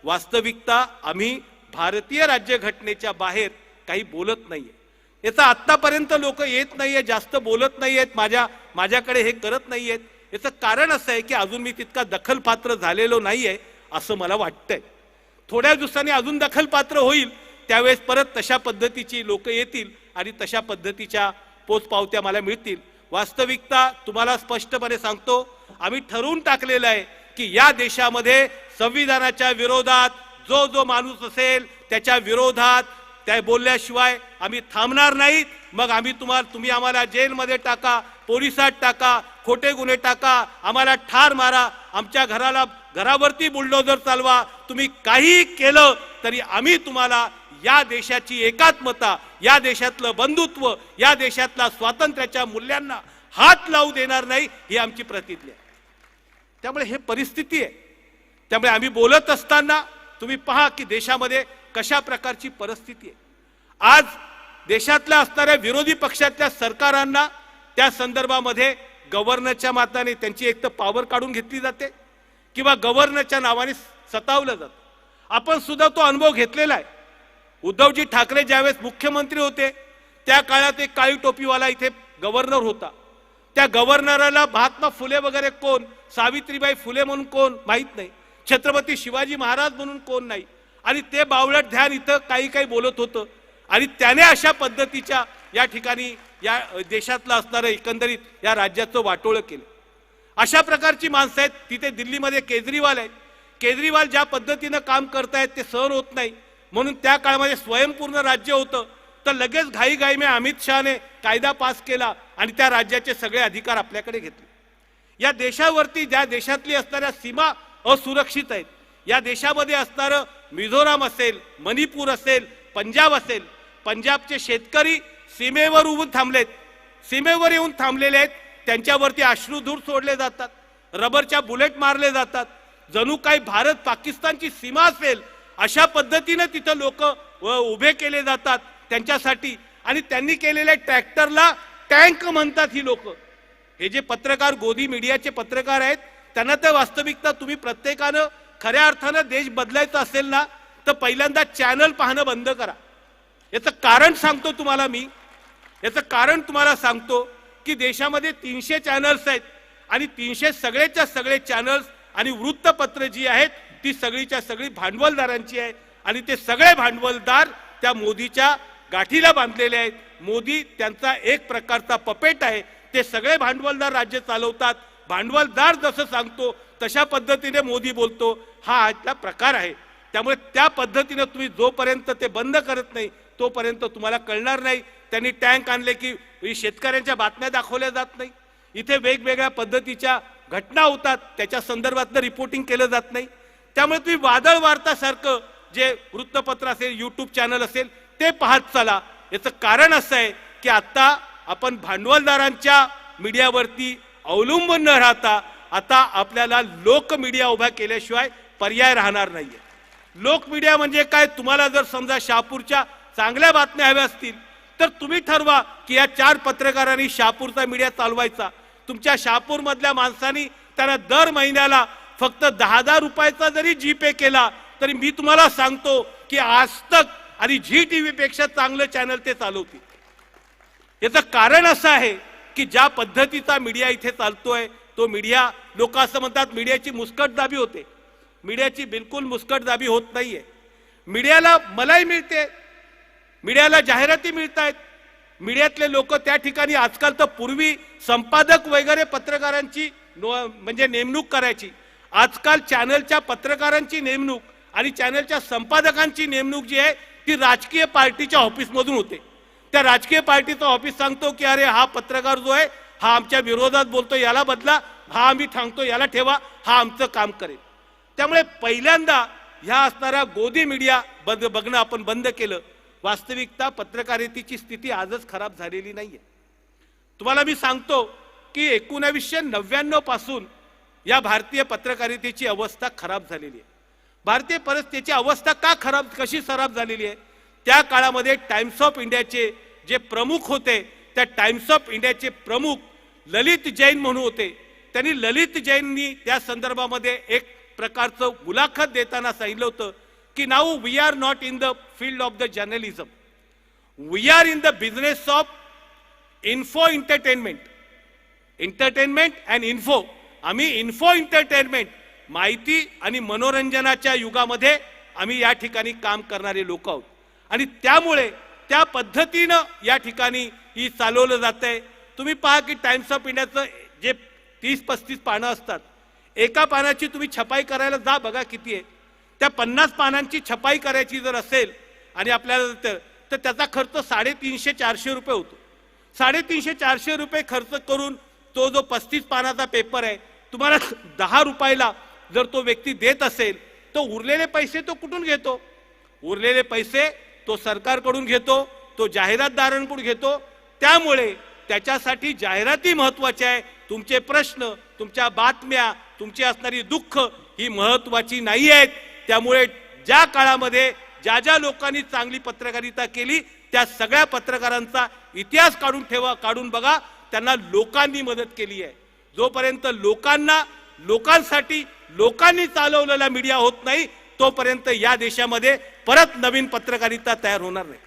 वास्तविकता आम्ही भारतीय राज्यघटनेच्या बाहेर काही बोलत नाहीये. याचा आत्तापर्यंत लोक येत नाहीये, जास्त बोलत नाहीयेत, माझ्याकडे हे करत नाहीयेत. याचं कारण असं आहे की अजून मी तितका दखलपात्र झालेलो नाहीये असं मला वाटतंय. थोड्या दिवसांनी अजून दखलपात्र होईल, त्यावेळेस परत तशा पद्धतीची लोक येतील आणि तशा पद्धतीच्या पोचपावत्या मला मिळतील. वास्तविकता तुम्हाला स्पष्टपणे सांगतो, आम्ही ठरवून टाकलेलं आहे की या देशामध्ये संविधानाच्या विरोधात जो माणूस असेल त्याच्या विरोधात त्या बोलल्याशिवाय आम्ही थांबणार नाहीत. मग आम्ही तुम्ही आम्हाला जेलमध्ये टाका, पोलिसात टाका, खोटे गुन्हे टाका, आम्हाला ठार मारा, आमच्या घरावरती बुलडोजर चालवा, तुम्ही काही केलं तरी आम्ही तुम्हाला या देशाची एकात्मता, या देशातलं बंधुत्व, या देशातल्या स्वातंत्र्याच्या मूल्यांना हात लावू देणार नाही, ही आमची प्रतिज्ञा आहे. त्यामुळे हे परिस्थिती आहे. त्यामुळे आम्ही बोलत असताना तुम्ही पहा की देशामध्ये कशा प्रकारची परिस्थिती आहे. आज देशातल्या असणाऱ्या विरोधी पक्षातल्या सरकारांना त्या संदर्भामध्ये गव्हर्नरच्या माताने त्यांची एक तर पॉवर काढून घेतली जाते किंवा गव्हर्नरच्या नावाने सतावलं जातं. आपण सुद्धा तो अनुभव घेतलेला आहे. उद्धवजी ठाकरे ज्यावेळेस मुख्यमंत्री होते त्या काळात एक काळी टोपीवाला इथे गव्हर्नर होता. त्या गव्हर्नरला महात्मा फुले वगैरे कोण, सावित्रीबाई फुले म्हणून कोण माहीत नाही, छत्रपती शिवाजी महाराज म्हणून कोण नाही, आणि ते बावळट ध्यान इथं काही बोलत होतं आणि त्याने अशा पद्धतीच्या या ठिकाणी या देशातलं असणारं एकंदरीत या राज्याचं वाटोळं केलं. अशा प्रकारची माणसं आहेत. तिथे दिल्लीमध्ये केजरीवाल आहेत. केजरीवाल ज्या पद्धतीनं काम करतायत ते सहन होत नाही, म्हणून त्या काळामध्ये स्वयंपूर्ण राज्य होतं तर लगेच घाईघाई में अमित शहाने कायदा पास केला आणि त्या राज्याचे सगळे अधिकार आपल्याकडे घेतले. या देशावरती ज्या देशातली असणाऱ्या सीमा असुरक्षित आहेत, या देशामध्ये असणारं मिझोराम असेल, मणिपूर असेल, पंजाब असेल, पंजाबचे शेतकरी सीमेवर उभून थांबलेत, सीमेवर येऊन थांबलेले आहेत. त्यांच्यावरती अश्रूधूर सोडले जातात, रबरच्या बुलेट मारले जातात, जणू काही भारत पाकिस्तानची सीमा असेल अशा पद्धतीने तिथं लोक उभे केले जातात त्यांच्यासाठी, आणि त्यांनी केलेल्या ट्रॅक्टरला टँक म्हणतात ही लोक. हे जे पत्रकार, गोदी मीडियाचे पत्रकार आहेत, त्यांना तर वास्तविकता तुम्ही प्रत्येकानं खऱ्या अर्थानं देश बदलायचा असेल ना, तर पहिल्यांदा चॅनल पाहणं बंद करा. याचं कारण सांगतो तुम्हाला मी, याचं कारण तुम्हाला सांगतो की देशामध्ये 300 चॅनल्स आहेत आणि 300 सगळेच्या सगळे चॅनल्स आणि वृत्तपत्र जी आहेत ती सगळीच्या सगळी भांडवलदारांची आहे, आणि ते सगळे भांडवलदार त्या मोदीच्या गाठीला बांधलेले आहेत. मोदी त्यांचा एक प्रकारचा पपेट आहे. ते सगळे भांडवलदार राज्य चालवतात. भांडवलदार जसं सांगतो तशा पद्धतीने मोदी बोलतो, हा आजचा प्रकार आहे. त्यामुळे त्या पद्धतीने तुम्ही जोपर्यंत ते बंद करत नाही तोपर्यंत तुम्हाला कळणार नाही. त्यांनी टँक आणले की शेतकऱ्यांच्या बातम्या दाखवल्या जात नाही. इथे वेगवेगळ्या पद्धतीच्या घटना होतात, त्याच्या संदर्भातलं रिपोर्टिंग केलं जात नाही. त्यामुळे तुम्ही वादळ वार्तासारखं जे वृत्तपत्र असेल, यूट्यूब चॅनल असेल, ते पाहत चला. याचं कारण असं आहे की आता आपण भांडवलदारांच्या मीडियावरती अवलंबून न राहता आता आपल्याला लोक मीडिया उभा केल्याशिवाय पर्याय राहणार नाहीये. लोक मीडिया म्हणजे काय? तुम्हाला जर समजा शहापूरच्या चांगल्या बातम्या हव्या असतील तर तुम्ही ठरवा की या 4 पत्रकारांनी शहापूरचा मीडिया चालवायचा. तुमच्या शहापूर मधल्या माणसांनी त्यांना दर महिन्याला फक्त 10,000 रुपयाचा जरी जीपे केला तरी मी तुम्हाला सांगतो की आज तक आणि झी टीव्ही पेक्षा चांगलं चॅनल ते चालवतील. याचं कारण असं आहे की ज्या पद्धतीचा मीडिया इथे चालतोय तो मीडिया, लोक असं म्हणतात मीडियाची मुस्कटदाबी होते. मीडियाची बिलकुल मुस्कटदाबी होत नाहीये. मीडियाला मलाई मिळते, मीडियाला जाहिराती मिळत आहेत. मीडियातले लोक त्या ठिकाणी आजकाल तर पूर्वी संपादक वगैरे पत्रकारांची म्हणजे नेमणूक करायची. आजकाल चॅनलच्या पत्रकारांची नेमणूक आणि चॅनलच्या संपादकांची नेमणूक जी आहे ती राजकीय पार्टीच्या ऑफिसमधून होते. त्या राजकीय पार्टीचा ऑफिस सांगतो की अरे हा पत्रकार जो आहे हा आमच्या विरोधात बोलतो, याला बदला, हा आम्ही सांगतो याला ठेवा, हा आमचं काम करेल. त्यामुळे पहिल्यांदा ह्या असणाऱ्या गोदी मीडिया बघणं आपण बंद केलं. वास्तविकता पत्रकारितेची स्थिती आजच खराब झालेली नाहीये. तुम्हाला मी सांगतो की 1999 पासून या भारतीय पत्रकारितेची अवस्था खराब झालेली आहे. भारतीय परिस्थितीची अवस्था कशी खराब झालेली आहे? त्या काळामध्ये टाइम्स ऑफ इंडियाचे जे प्रमुख होते, त्या टाइम्स ऑफ इंडियाचे प्रमुख ललित जैन म्हणून होते. त्यांनी ललित जैननी त्या संदर्भामध्ये एक प्रकारचं मुलाखत देताना सांगितलं होतं की now we are not in the field of the journalism, we are in the business of info entertainment. Entertainment and info. आम्ही इन्फो एंटरटेनमेंट, माहिती आणि मनोरंजनाच्या युगामध्ये आम्ही या ठिकाणी काम करणारे लोक आहोत. आणि त्यामुळे त्या पद्धतीनं या ठिकाणी ही चालवलं जातंय. तुम्ही पहा की टाइम्स ऑफ इंडियाचं जे 30-35 पानं असतात, एका पानाची तुम्ही छपाई करायला जा, बघा किती आहे. त्या 50 पानांची छपाई करायची जर असेल आणि आपल्याला तर त्याचा खर्च 350-400 रुपये होतो. 350-400 रुपये खर्च करून तो जो 35 पानाचा पेपर आहे तुम्हाला 10 रुपयाला जर तो व्यक्ती देत असेल तर उरलेले पैसे तो कुठून घेतो? उरलेले पैसे तो सरकारकडून घेतो, तो जाहिरातदारांकडून घेतो. त्यामुळे त्याच्यासाठी जाहिराती महत्वाच्या आहे. तुमचे प्रश्न, तुमच्या बातम्या, तुमची असणारी दुःख ही महत्वाची नाही आहेत. त्यामुळे ज्या काळामध्ये ज्या ज्या लोकांनी चांगली पत्रकारिता केली त्या सगळ्या पत्रकारांचा इतिहास काढून बघा. त्यांना लोकांनी मदत केली आहे. जोपर्यंत लोकांसाठी लोकांनी चालवलेला मीडिया होत नाही तोपर्यंत या देशामध्ये परत नवीन पत्रकारिता तयार होणार नाही.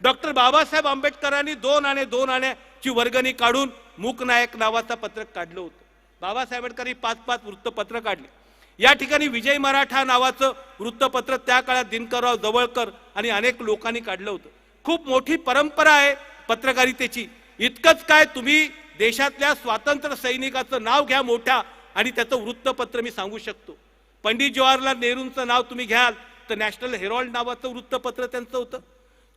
डॉक्टर बाबासाहेब आंबेडकरांनी 2 आणे 2 आण्याची वर्गणी काढून मूकनायक नावाचं पत्रक काढलं होतं. बाबासाहेब आंबेडकरांनी 5-5 वृत्तपत्र काढली. या ठिकाणी विजय मराठा नावाचं वृत्तपत्र त्या काळात दिनकरराव जवळकर आणि अनेक लोकांनी काढलं होतं. खूप मोठी परंपरा आहे पत्रकारितेची. इतकंच काय, तुम्ही देशातल्या स्वातंत्र्य सैनिकाचं नाव घ्या मोठ्या आणि त्याचं वृत्तपत्र मी सांगू शकतो. पंडित जवाहरलाल नेहरूंचं नाव तुम्ही घ्याल तर नॅशनल हेरॉल्ड नावाचं वृत्तपत्र त्यांचं होतं.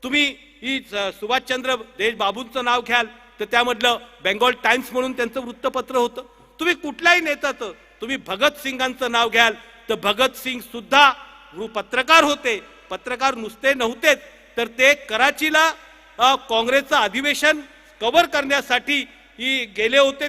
तुम्ही सुभाषचंद्र बाबूंचं नाव घ्याल तर त्यामधलं बेंगॉल टाइम्स म्हणून त्यांचं वृत्तपत्र होतं. तुम्ही कुठल्याही नेत्याचं, तुम्ही भगतसिंगांचं नाव घ्याल तर भगतसिंग सुद्धा पत्रकार होते. पत्रकार नुसते नव्हतेच तर ते कराचीला काँग्रेसचं अधिवेशन कव्हर करण्यासाठी गेले होते.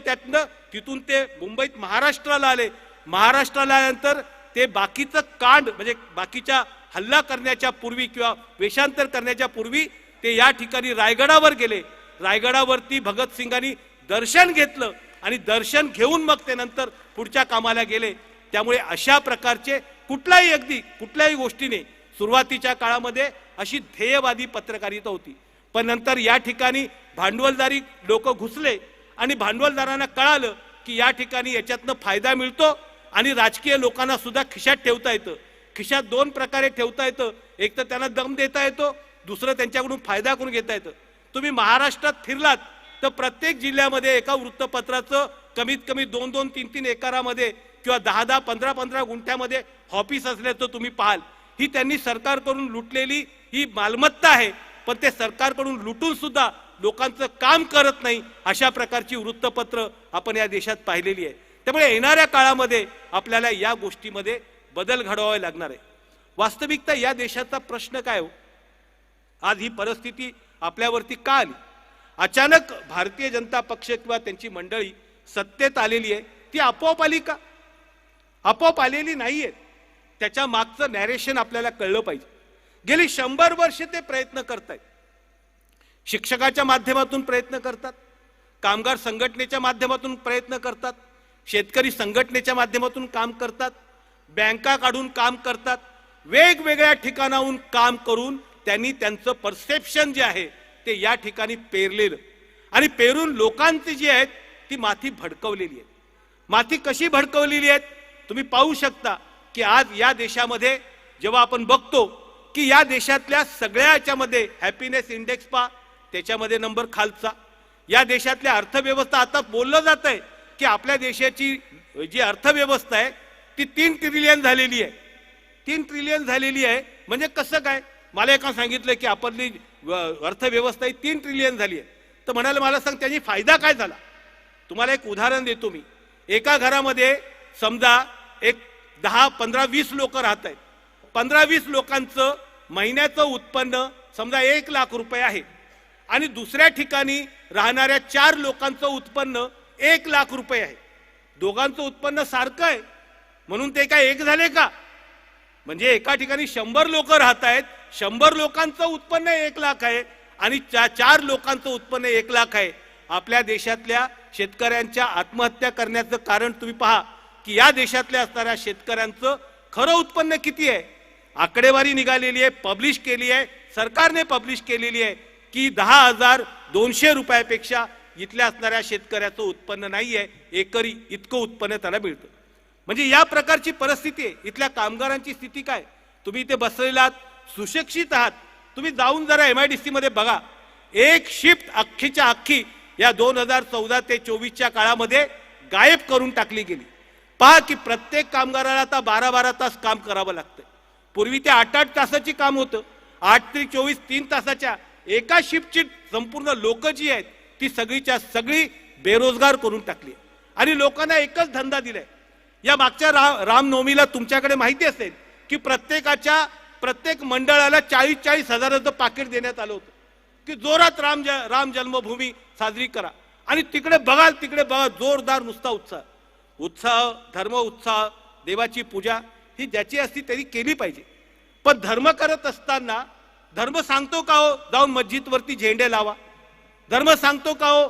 तिथून ते मुंबईत महाराष्ट्राला आले. महाराष्ट्राला आल्यानंतर ते बाकीचं कांड म्हणजे बाकीच्या हल्ला करण्याच्या पूर्वी किंवा वेषांतर करण्याच्या पूर्वी ते या ठिकाणी रायगडावर गेले. रायगडावरती भगतसिंगांनी दर्शन घेतलं आणि दर्शन घेऊन मग ते नंतर पुढच्या कामाला गेले. त्यामुळे अशा प्रकारचे कुठल्याही गोष्टीने सुरुवातीच्या काळामध्ये अशी ध्येयवादी पत्रकारिता होती. पण नंतर या ठिकाणी भांडवलदारी लोक घुसले आणि भांडवलदारांना कळालं की या ठिकाणी याच्यातनं फायदा मिळतो आणि राजकीय लोकांना सुद्धा खिशात ठेवता येतं. खिशात दोन प्रकारे ठेवता येतं. एक तर त्यांना दम देता येतो, दुसरं त्यांच्याकडून फायदा करून घेता येतं. तुम्ही महाराष्ट्रात फिरलात तर प्रत्येक जिल्ह्यामध्ये एका वृत्तपत्राचं कमीत कमी 2-2, 3-3 एकरामध्ये किंवा 10-10, 15-15 गुंठ्यामध्ये ऑफिस असल्याचं तुम्ही पाहाल. ही त्यांनी सरकारकडून लुटलेली ही मालमत्ता आहे. पण ते सरकारकडून लुटून सुद्धा लोकांचं काम करत नाही अशा प्रकारची वृत्तपत्र आपण या देशात पाहिलेली आहे. त्यामुळे येणाऱ्या काळामध्ये आपल्याला या गोष्टीमध्ये बदल घडवावे लागणार आहे. वास्तविकता या देशाचा प्रश्न काय हो? आज ही परिस्थिती आपल्यावरती का आली? अचानक भारतीय जनता पक्ष किंवा त्यांची मंडळी सत्तेत आलेली आहे, ती आपोआप आली का? आपोआप आलेली नाहीये. त्याच्या मागचं नॅरेशन आपल्याला कळलं पाहिजे. गेली 100 वर्ष ते प्रयत्न करतायत. शिक्षकाच्या माध्यमातून प्रयत्न करतात, कामगार संघटनेच्या माध्यमातून प्रयत्न करतात, शेतकरी संघटनेच्या माध्यमातून काम करतात, बँका काढून काम करतात, वेगवेगळ्या ठिकाणाहून काम करून त्यांनी त्यांचं परसेप्शन जे आहे ते या ठिकाणी पेरलेलं आणि पेरून लोकांची जी आहेत ती माती भडकवलेली आहे. माती कशी भडकवलेली आहे तुम्ही पाहू शकता की आज या देशामध्ये जेव्हा आपण बघतो की या देशातल्या सगळ्या याच्यामध्ये हॅपीनेस इंडेक्स पहा, त्याच्यामध्ये नंबर खालचा. या देशातल्या अर्थव्यवस्था आता बोललं जात आहे की आपल्या देशाची जी अर्थव्यवस्था आहे ती 3 ट्रिलियन झालेली आहे. 3 ट्रिलियन झालेली आहे म्हणजे कसं काय? मला एका सांगितलं की आपली अर्थव्यवस्था ही 3 ट्रिलियन झाली आहे. तर म्हणाले मला सांग त्याची फायदा काय झाला. तुम्हाला एक उदाहरण देतो मी. एका घरामध्ये समजा एक 10, 15, 20 लोक राहत आहेत. 15-20 लोकांचं महिन्याचं उत्पन्न समजा 1 लाख रुपये आहे आणि दुसऱ्या ठिकाणी राहणाऱ्या 4 लोकांचं उत्पन्न 1 लाख रुपये आहे. दोघांचं उत्पन्न सारखं आहे म्हणून ते काय एक झाले का? म्हणजे एका ठिकाणी 100 लोक राहत आहेत, 100 लोकांचं उत्पन्न 1 लाख आहे आणि 4 लोकांचं उत्पन्न 1 लाख आहे. आपल्या देशातल्या शेतकऱ्यांच्या आत्महत्या करण्याचं कारण तुम्ही पहा की या देशातल्या असणाऱ्या शेतकऱ्यांचं खरं उत्पन्न किती आहे. आकडेवारी निघालेली आहे, पब्लिश केली आहे, सरकारने पब्लिश केलेली आहे की 10,200 रुपयापेक्षा इथल्या असणाऱ्या शेतकऱ्याचं उत्पन्न नाही आहे. एकरी इतकं उत्पन्न त्याला मिळतं. म्हणजे या प्रकारची परिस्थिती आहे. इथल्या कामगारांची स्थिती काय? तुम्ही इथे बसलेलात, सुशिक्षित आहात, तुम्ही जाऊन जरा MIDC मध्ये बघा. एक शिफ्ट अख्खीच्या अख्खी या 2014 ते 24च्या काळामध्ये गायब करून टाकली गेली. पहा की प्रत्येक कामगाराला आता 12-12 तास काम करावं लागतं. पूर्वी ते 8-8 तासाची काम होतं. 8 ते 24 3 तासाच्या एका शिफ्टची संपूर्ण लोक जी आहेत ती सगळीच्या सगळी बेरोजगार करून टाकली आणि लोकांना एकच धंदा दिलाय. या मागच्या रामनवमीला तुमच्याकडे माहिती असेल की प्रत्येक मंडळाला 40-40 हजाराचं पाकिट देण्यात आलं होतं की जोरात राम जन्मभूमी साजरी करा. आणि तिकडे बघा जोरदार नुसता उत्साह, धर्म उत्साह, देवाची पूजा ही ज्याची असती त्यांनी केली पाहिजे. पण धर्म करत असताना धर्म सांगतो का हो जाऊन मस्जिदवरती झेंडे लावा? धर्म सांगतो का हो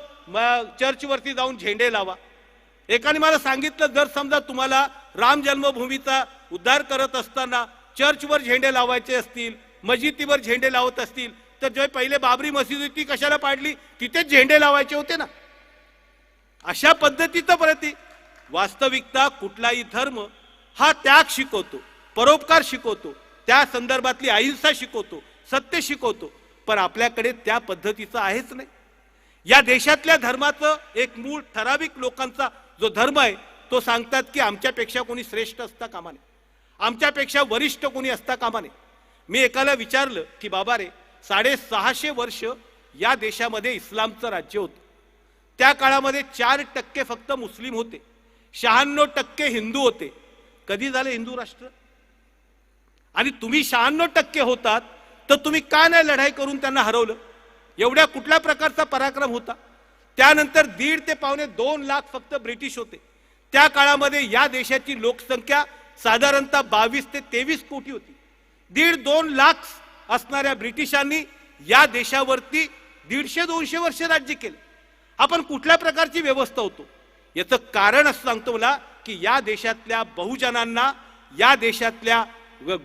चर्चवरती जाऊन झेंडे लावा? एकाने मला सांगितलं जर समजा तुम्हाला राम जन्मभूमीचा उद्धार करत असताना चर्चवर झेंडे लावायचे असतील, मस्जिदीवर झेंडे लावत असतील तर जे पहिले बाबरी मशीद होती कशाला पाडली? तिथेच झेंडे लावायचे होते ना. अशा पद्धतीचं प्रति वास्तविकता कुठलाही धर्म हा त्याग शिकवतो, परोपकार शिकवतो, त्या संदर्भातली अहिंसा शिकवतो, सत्य शिकवतो. पण आपल्याकडे त्या पद्धतीचं आहेच नाही. या देशातल्या धर्माचं एक मूळ ठराविक लोकांचा जो धर्म आहे तो सांगतात की आमच्यापेक्षा कोणी श्रेष्ठ असता कामा नये, आमच्यापेक्षा वरिष्ठ कोणी असता कामा नये. मी एकाला विचारलं की बाबा रे 650 वर्ष या देशामध्ये इस्लामचं राज्य होतं. त्या काळामध्ये 4% फक्त मुस्लिम होते, 96% हिंदू होते. कधी झाले हिंदू राष्ट्र? आणि तुम्ही 96% होतात तर तुम्ही का नाही लढाई करून त्यांना हरवलं? एवढ्या कुठल्या प्रकारचा पराक्रम होता? त्यानंतर 1.5 ते 2.25 लाख फक्त ब्रिटिश होते. त्या काळामध्ये या देशाची लोकसंख्या साधारणतः 22 ते 23 कोटी होती. 1.5-2 लाख असणाऱ्या ब्रिटिशांनी या देशावरती 150-200 वर्ष राज्य केलं. आपण कुठल्या प्रकारची व्यवस्था होतो याचं कारण असं सांगतो मला की या देशातल्या बहुजनांना, या देशातल्या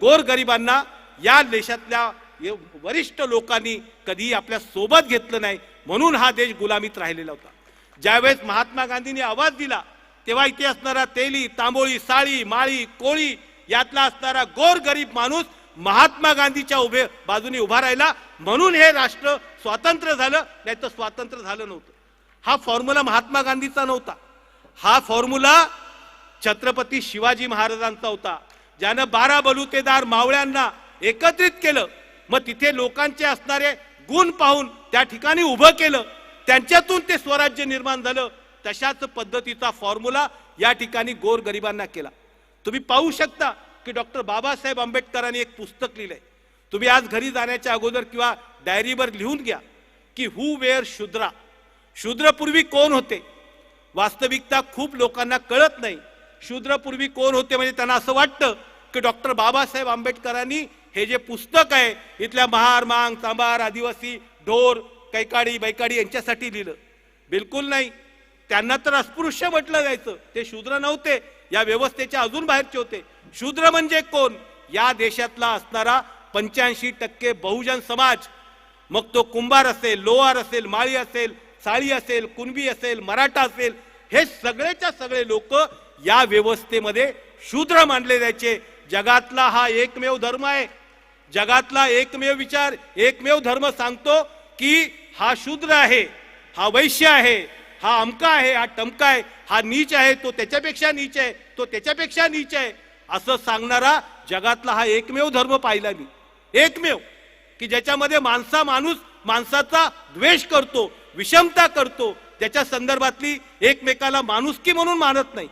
गोरगरिबांना, या देशातल्या वरिष्ठ लोकांनी कधी आपल्या सोबत घेतलं नाही, म्हणून हा देश गुलामीत राहिलेला होता. ज्यावेळेस महात्मा गांधींनी आवाज दिला तेव्हा इथे असणारा तेली, तांबोळी, साळी, माळी, कोळी यातला असणारा गोरगरीब माणूस महात्मा गांधीच्या बाजूने उभा राहिला, म्हणून हे राष्ट्र स्वातंत्र्य झालं, नाही तर स्वातंत्र्य झालं नव्हतं. हा फॉर्म्युला महात्मा गांधीचा नव्हता, हा फॉर्म्युला छत्रपती शिवाजी महाराजांचा होता, ज्यानं 12 बलुतेदार मावळ्यांना एकत्रित केलं. मग तिथे लोकांचे असणारे गुण पाहून त्या ठिकाणी उभं केलं, त्यांच्यातून ते स्वराज्य निर्माण झालं. तशाच पद्धतीचा फॉर्म्युला या ठिकाणी गोरगरिबांना केला. तुम्ही पाहू शकता की डॉक्टर बाबासाहेब आंबेडकरांनी एक पुस्तक लिहिलंय. तुम्ही आज घरी जाण्याच्या अगोदर किंवा डायरीवर लिहून घ्या की हू वेअर शूद्रा. शूद्रपूर्वी कोण होते? वास्तविकता खूप लोकांना कळत नाही. शूद्रपूर्वी कोण होते म्हणजे त्यांना असं वाटतं की डॉक्टर बाबासाहेब आंबेडकरांनी हे जे पुस्तक आहे इथल्या महार, मांग, चांभार, आदिवासी, ढोर, कैकाडी, बैकाडी यांच्यासाठी लिहिलं. बिलकुल नाही. त्यांना तर अस्पृश्य म्हटलं जायचं. ते शूद्र नव्हते, या व्यवस्थेच्या अजून बाहेरचे होते. शूद्र म्हणजे कोण? या देशातला असणारा 85% बहुजन समाज, मग तो कुंभार असेल, लोहार असेल, माळी असेल, साळी असेल, कुणबी असेल, मराठा असेल, हे सगळेच्या सगळे लोक या व्यवस्थेमध्ये शूद्र मानले जायचे. जगातला हा एकमेव धर्म आहे, जगातला एकमेव विचार, एकमेव धर्म सांगतो की हा शूद्र आहे, हा वैश्य आहे, हा अमका आहे, हा टमका आहे, हा नीच आहे, तो त्याच्यापेक्षा नीच आहे, तो त्याच्यापेक्षा नीच आहे, असं सांगणारा जगातला हा एकमेव धर्म पाहिला मी. एकमेव की ज्याच्यामध्ये माणूस माणसाचा द्वेष करतो, विषमता करतो, त्याच्या संदर्भातली एकमेकाला माणुसकी म्हणून मानत नाही.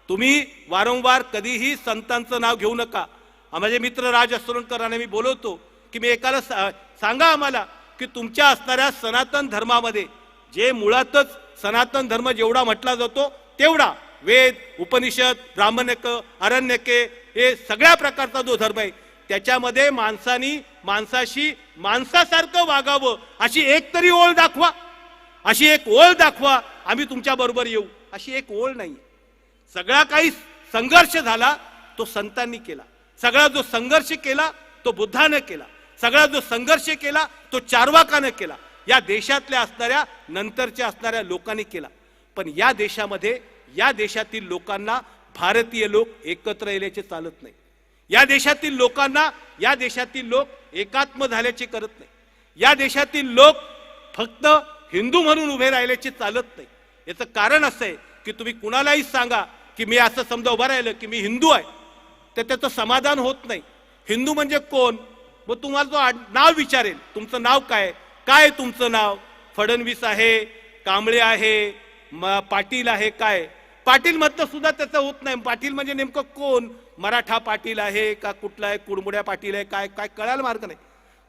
तुम्ही वारंवार कधीही संतांचं नाव घेऊ नका. माझे मित्र राज असोलकरांना मी बोलवतो की मी एकाला सांगा आम्हाला की तुमच्या असणाऱ्या सनातन धर्मामध्ये जे मुळातच सनातन धर्म जेवढा म्हटला जातो तेवढा वेद, उपनिषद, ब्राह्मणक, अरण्यके हे सगळ्या प्रकारचा जो धर्म आहे त्याच्यामध्ये माणसानी माणसाशी माणसासारखं वागावं अशी एक तरी ओळ दाखवा, अशी एक ओळ दाखवा, आम्ही तुमच्या बरोबर येऊ. अशी एक ओळ नाही. सगळा काही संघर्ष झाला तो संतांनी केला, सगळा जो संघर्ष केला तो बुद्धाने केला, सगळा जो संघर्ष केला तो चार्वाकाने केला, या देशातल्या असणाऱ्या नंतरच्या असणाऱ्या लोकांनी केला. पण या देशामध्ये या देशातील लोकांना भारतीय लोक एकत्र येण्याचे चालत नाही. या देशातील लोकांना या देशातील लोक एकात्म झाल्याचे करत नाही. या देशातील लोक फक्त हिंदू म्हणून उभे राहिल्याचे चालत नाही. याचं कारण असं आहे की तुम्ही कुणालाही सांगा की मी असं समजा उभा राहिलं की मी हिंदू आहे, तर त्याचं समाधान होत नाही. हिंदू म्हणजे कोण? मग तुम्हाला जो नाव विचारेल, तुमचं नाव काय, काय तुमचं नाव? फडणवीस आहे, कांबळे आहे, पाटील आहे, काय पाटील म्हटलं सुद्धा त्याचं होत नाही. पाटील म्हणजे नेमकं कोण? मराठा पाटील आहे का कुठला आहे, कुडमुड्या पाटील आहे, काय काय कळायला मार्ग नाही.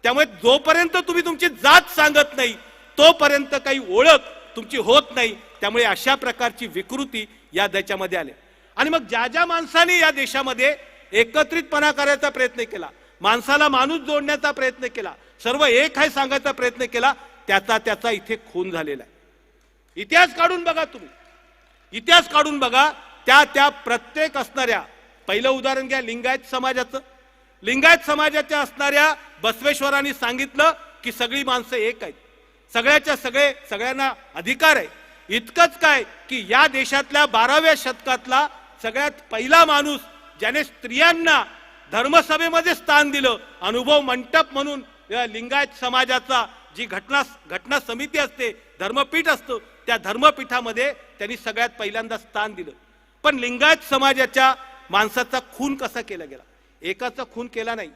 त्यामुळे जोपर्यंत तुम्ही तुमची जात सांगत नाही तोपर्यंत काही ओळख तुमची होत नाही. त्यामुळे अशा प्रकारची विकृती या देशामध्ये आले. आणि मग ज्या ज्या माणसाने या देशामध्ये एकत्रितपणा करायचा प्रयत्न केला, माणसाला माणूस जोडण्याचा प्रयत्न केला, सर्व एक आहे सांगायचा प्रयत्न केला, त्याचा इथे खून झालेला आहे. इतिहास काढून बघा, तुम्ही इतिहास काढून बघा. त्या प्रत्येक असणाऱ्या, पहिलं उदाहरण घ्या लिंगायत समाजाचं. लिंगायत समाजाच्या असणाऱ्या बसवेश्वरांनी सांगितलं की सगळी माणसं एक आहेत, सगळ्यांना अधिकार आहे. इतकंच काय की या देशातल्या 12व्या शतकातला सगळ्यात पहिला माणूस ज्याने स्त्रियांना धर्मसभेमध्ये स्थान दिलं, अनुभव मंडप म्हणून लिंगायत समाजाचा जी घटना समिती असते, धर्मपीठ असतं, त्या धर्मपीठामध्ये त्यांनी सगळ्यात पहिल्यांदा स्थान दिलं. पण लिंगायत समाजाच्या माणसाचा खून कसा केला गेला? एकाचा खून केला नाही.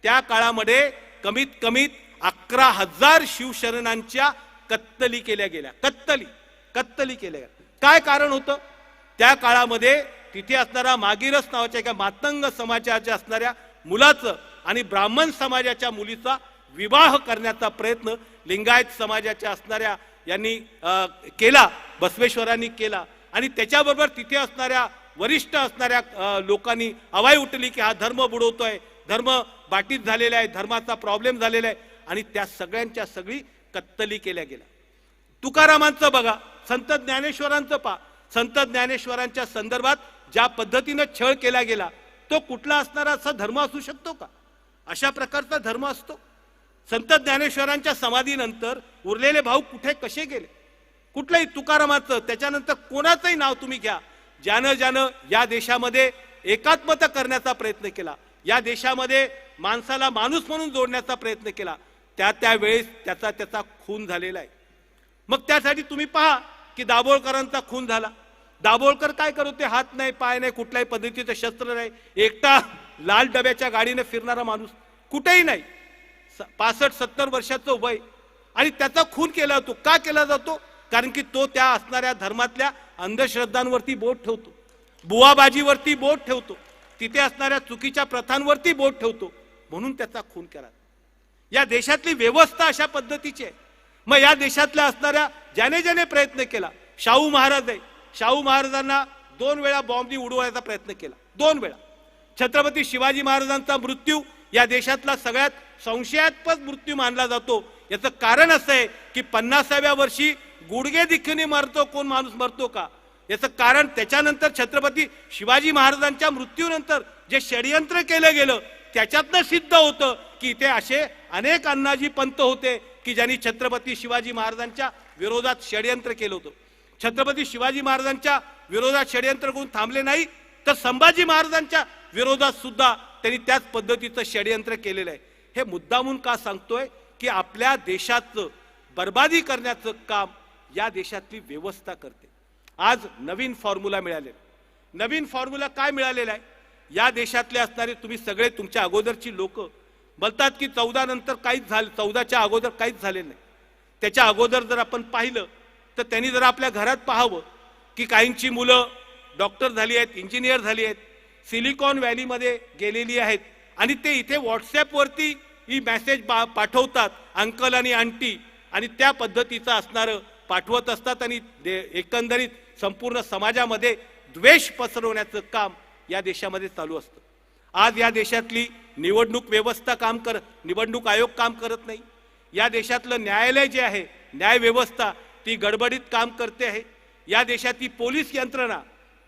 त्या काळामध्ये कमीत कमीत 11,000 शिवशरणांच्या कत्तली केल्या गेल्या. कत्तली केल्या गेल्या. काय कारण होतं? त्या काळामध्ये तिथे असणारा मागिरस नावाच्या एका मातंग समाजाच्या असणाऱ्या मुलाचं आणि ब्राह्मण समाजाच्या मुलीचा विवाह करण्याचा प्रयत्न लिंगायत समाजाच्या असणाऱ्या यांनी केला, बसवेश्वरांनी केला. आणि त्याच्याबरोबर तिथे असणाऱ्या वरिष्ठ असणाऱ्या लोकांनी आवाज उठली की हा धर्म बुडवतोय, धर्म बाटीत झालेला आहे, धर्माचा प्रॉब्लेम झालेला आहे आणि त्या सगळ्यांच्या सगळी कत्तली केल्या गेल्या. तुकारामांचं बघा, संत ज्ञानेश्वरांचं पहा, संत ज्ञानेश्वरांच्या संदर्भात ज्या पद्धतीने छळ केला गेला तो कुठला असणारा असा धर्म असू शकतो का? अशा प्रकारचा धर्म असतो? संत ज्ञानेश्वरांच्या समाधीनंतर उरलेले भाऊ कुठे कसे गेले? कुठल्याही तुकारामाचं, त्याच्यानंतर कोणाचंही नाव तुम्ही घ्या, ज्यानं ज्यानं या देशामध्ये एकात्मता करण्याचा प्रयत्न केला, या देशामध्ये माणसाला माणूस म्हणून जोडण्याचा प्रयत्न केला, त्यावेळेस त्याचा खून झालेला आहे. मग त्यासाठी तुम्ही पहा की दाभोळकरांचा खून झाला. दाभोळकर काय करत होते? हात नाही, पाय नाही, कुठल्याही पद्धतीचं शस्त्र नाही, एकटा लाल डब्याच्या गाडीने फिरणारा माणूस, कुठेही नाही, 65-70 वर्षाचं वय, आणि त्याचा खून केला जातो. का केला जातो? कारण की तो त्या असणाऱ्या धर्मातल्या अंधश्रद्धांवरती बोट ठेवतो, बुवाबाजीवरती बोट ठेवतो, तिथे असणाऱ्या चुकीच्या प्रथांवरती बोट ठेवतो, म्हणून त्याचा खून केला. या देशातली व्यवस्था अशा पद्धतीची आहे. मग या देशातल्या असणाऱ्या ज्याने प्रयत्न केला, शाहू महाराज आहे, शाहू महाराजांना 2 वेळा बॉम्बनी उडवायचा प्रयत्न केला, 2 वेळा. छत्रपती शिवाजी महाराजांचा मृत्यू या देशातला सगळ्यात संशयास्पद मृत्यू मानला जातो. याचं कारण असं आहे की 50व्या वर्षी गुडघे दिखीने मरतो कोण माणूस मरतो का? याचं कारण त्याच्यानंतर छत्रपती शिवाजी महाराजांच्या मृत्यूनंतर जे षडयंत्र केलं गेलं त्याच्यातनं सिद्ध होतं की इथे असे अनेक अण्णाजी पंत होते की ज्यांनी छत्रपती शिवाजी महाराजांच्या विरोधात षडयंत्र केलं होतं. छत्रपती शिवाजी महाराजांच्या विरोधात षडयंत्र करून थांबले नाही, तर संभाजी महाराजांच्या विरोधात सुद्धा त्यांनी त्याच पद्धतीचं षडयंत्र केलेलं आहे. हे मुद्दामून का सांगतोय? की आपल्या देशाचं बर्बादी करण्याचं काम या देशातली व्यवस्था करते. आज नवीन फॉर्म्युला मिळालेला. नवीन फॉर्म्युला काय मिळालेला आहे? या देशातले असणारे तुम्ही सगळे तुमच्या अगोदरची लोक बोलतात की 14 नंतर काहीच झालं, 14च्या अगोदर काहीच झाले नाही. त्याच्या अगोदर जर आपण पाहिलं तर त्यांनी जर आपल्या घरात पाहावं की काहींची मुलं डॉक्टर झाली आहेत, इंजिनियर झाली आहेत, सिलिकॉन व्हॅलीमध्ये गेलेली आहेत, आणि ते इथे व्हॉट्सॲपवरती ही मेसेज पाठवतात अंकल आणि आंटी, आणि त्या पद्धतीचं असणारं पाठवत असतात, आणि एकंदरीत संपूर्ण समाजामध्ये द्वेष पसरवण्याचं काम या देशामध्ये चालू असतं. आज या देशातली निवडणूक व्यवस्था निवडणूक आयोग काम करत नाही. या देशातलं न्यायालय जे आहे, न्याय व्यवस्था ती गडबडीत काम करते आहे. या देशातली पोलीस यंत्रणा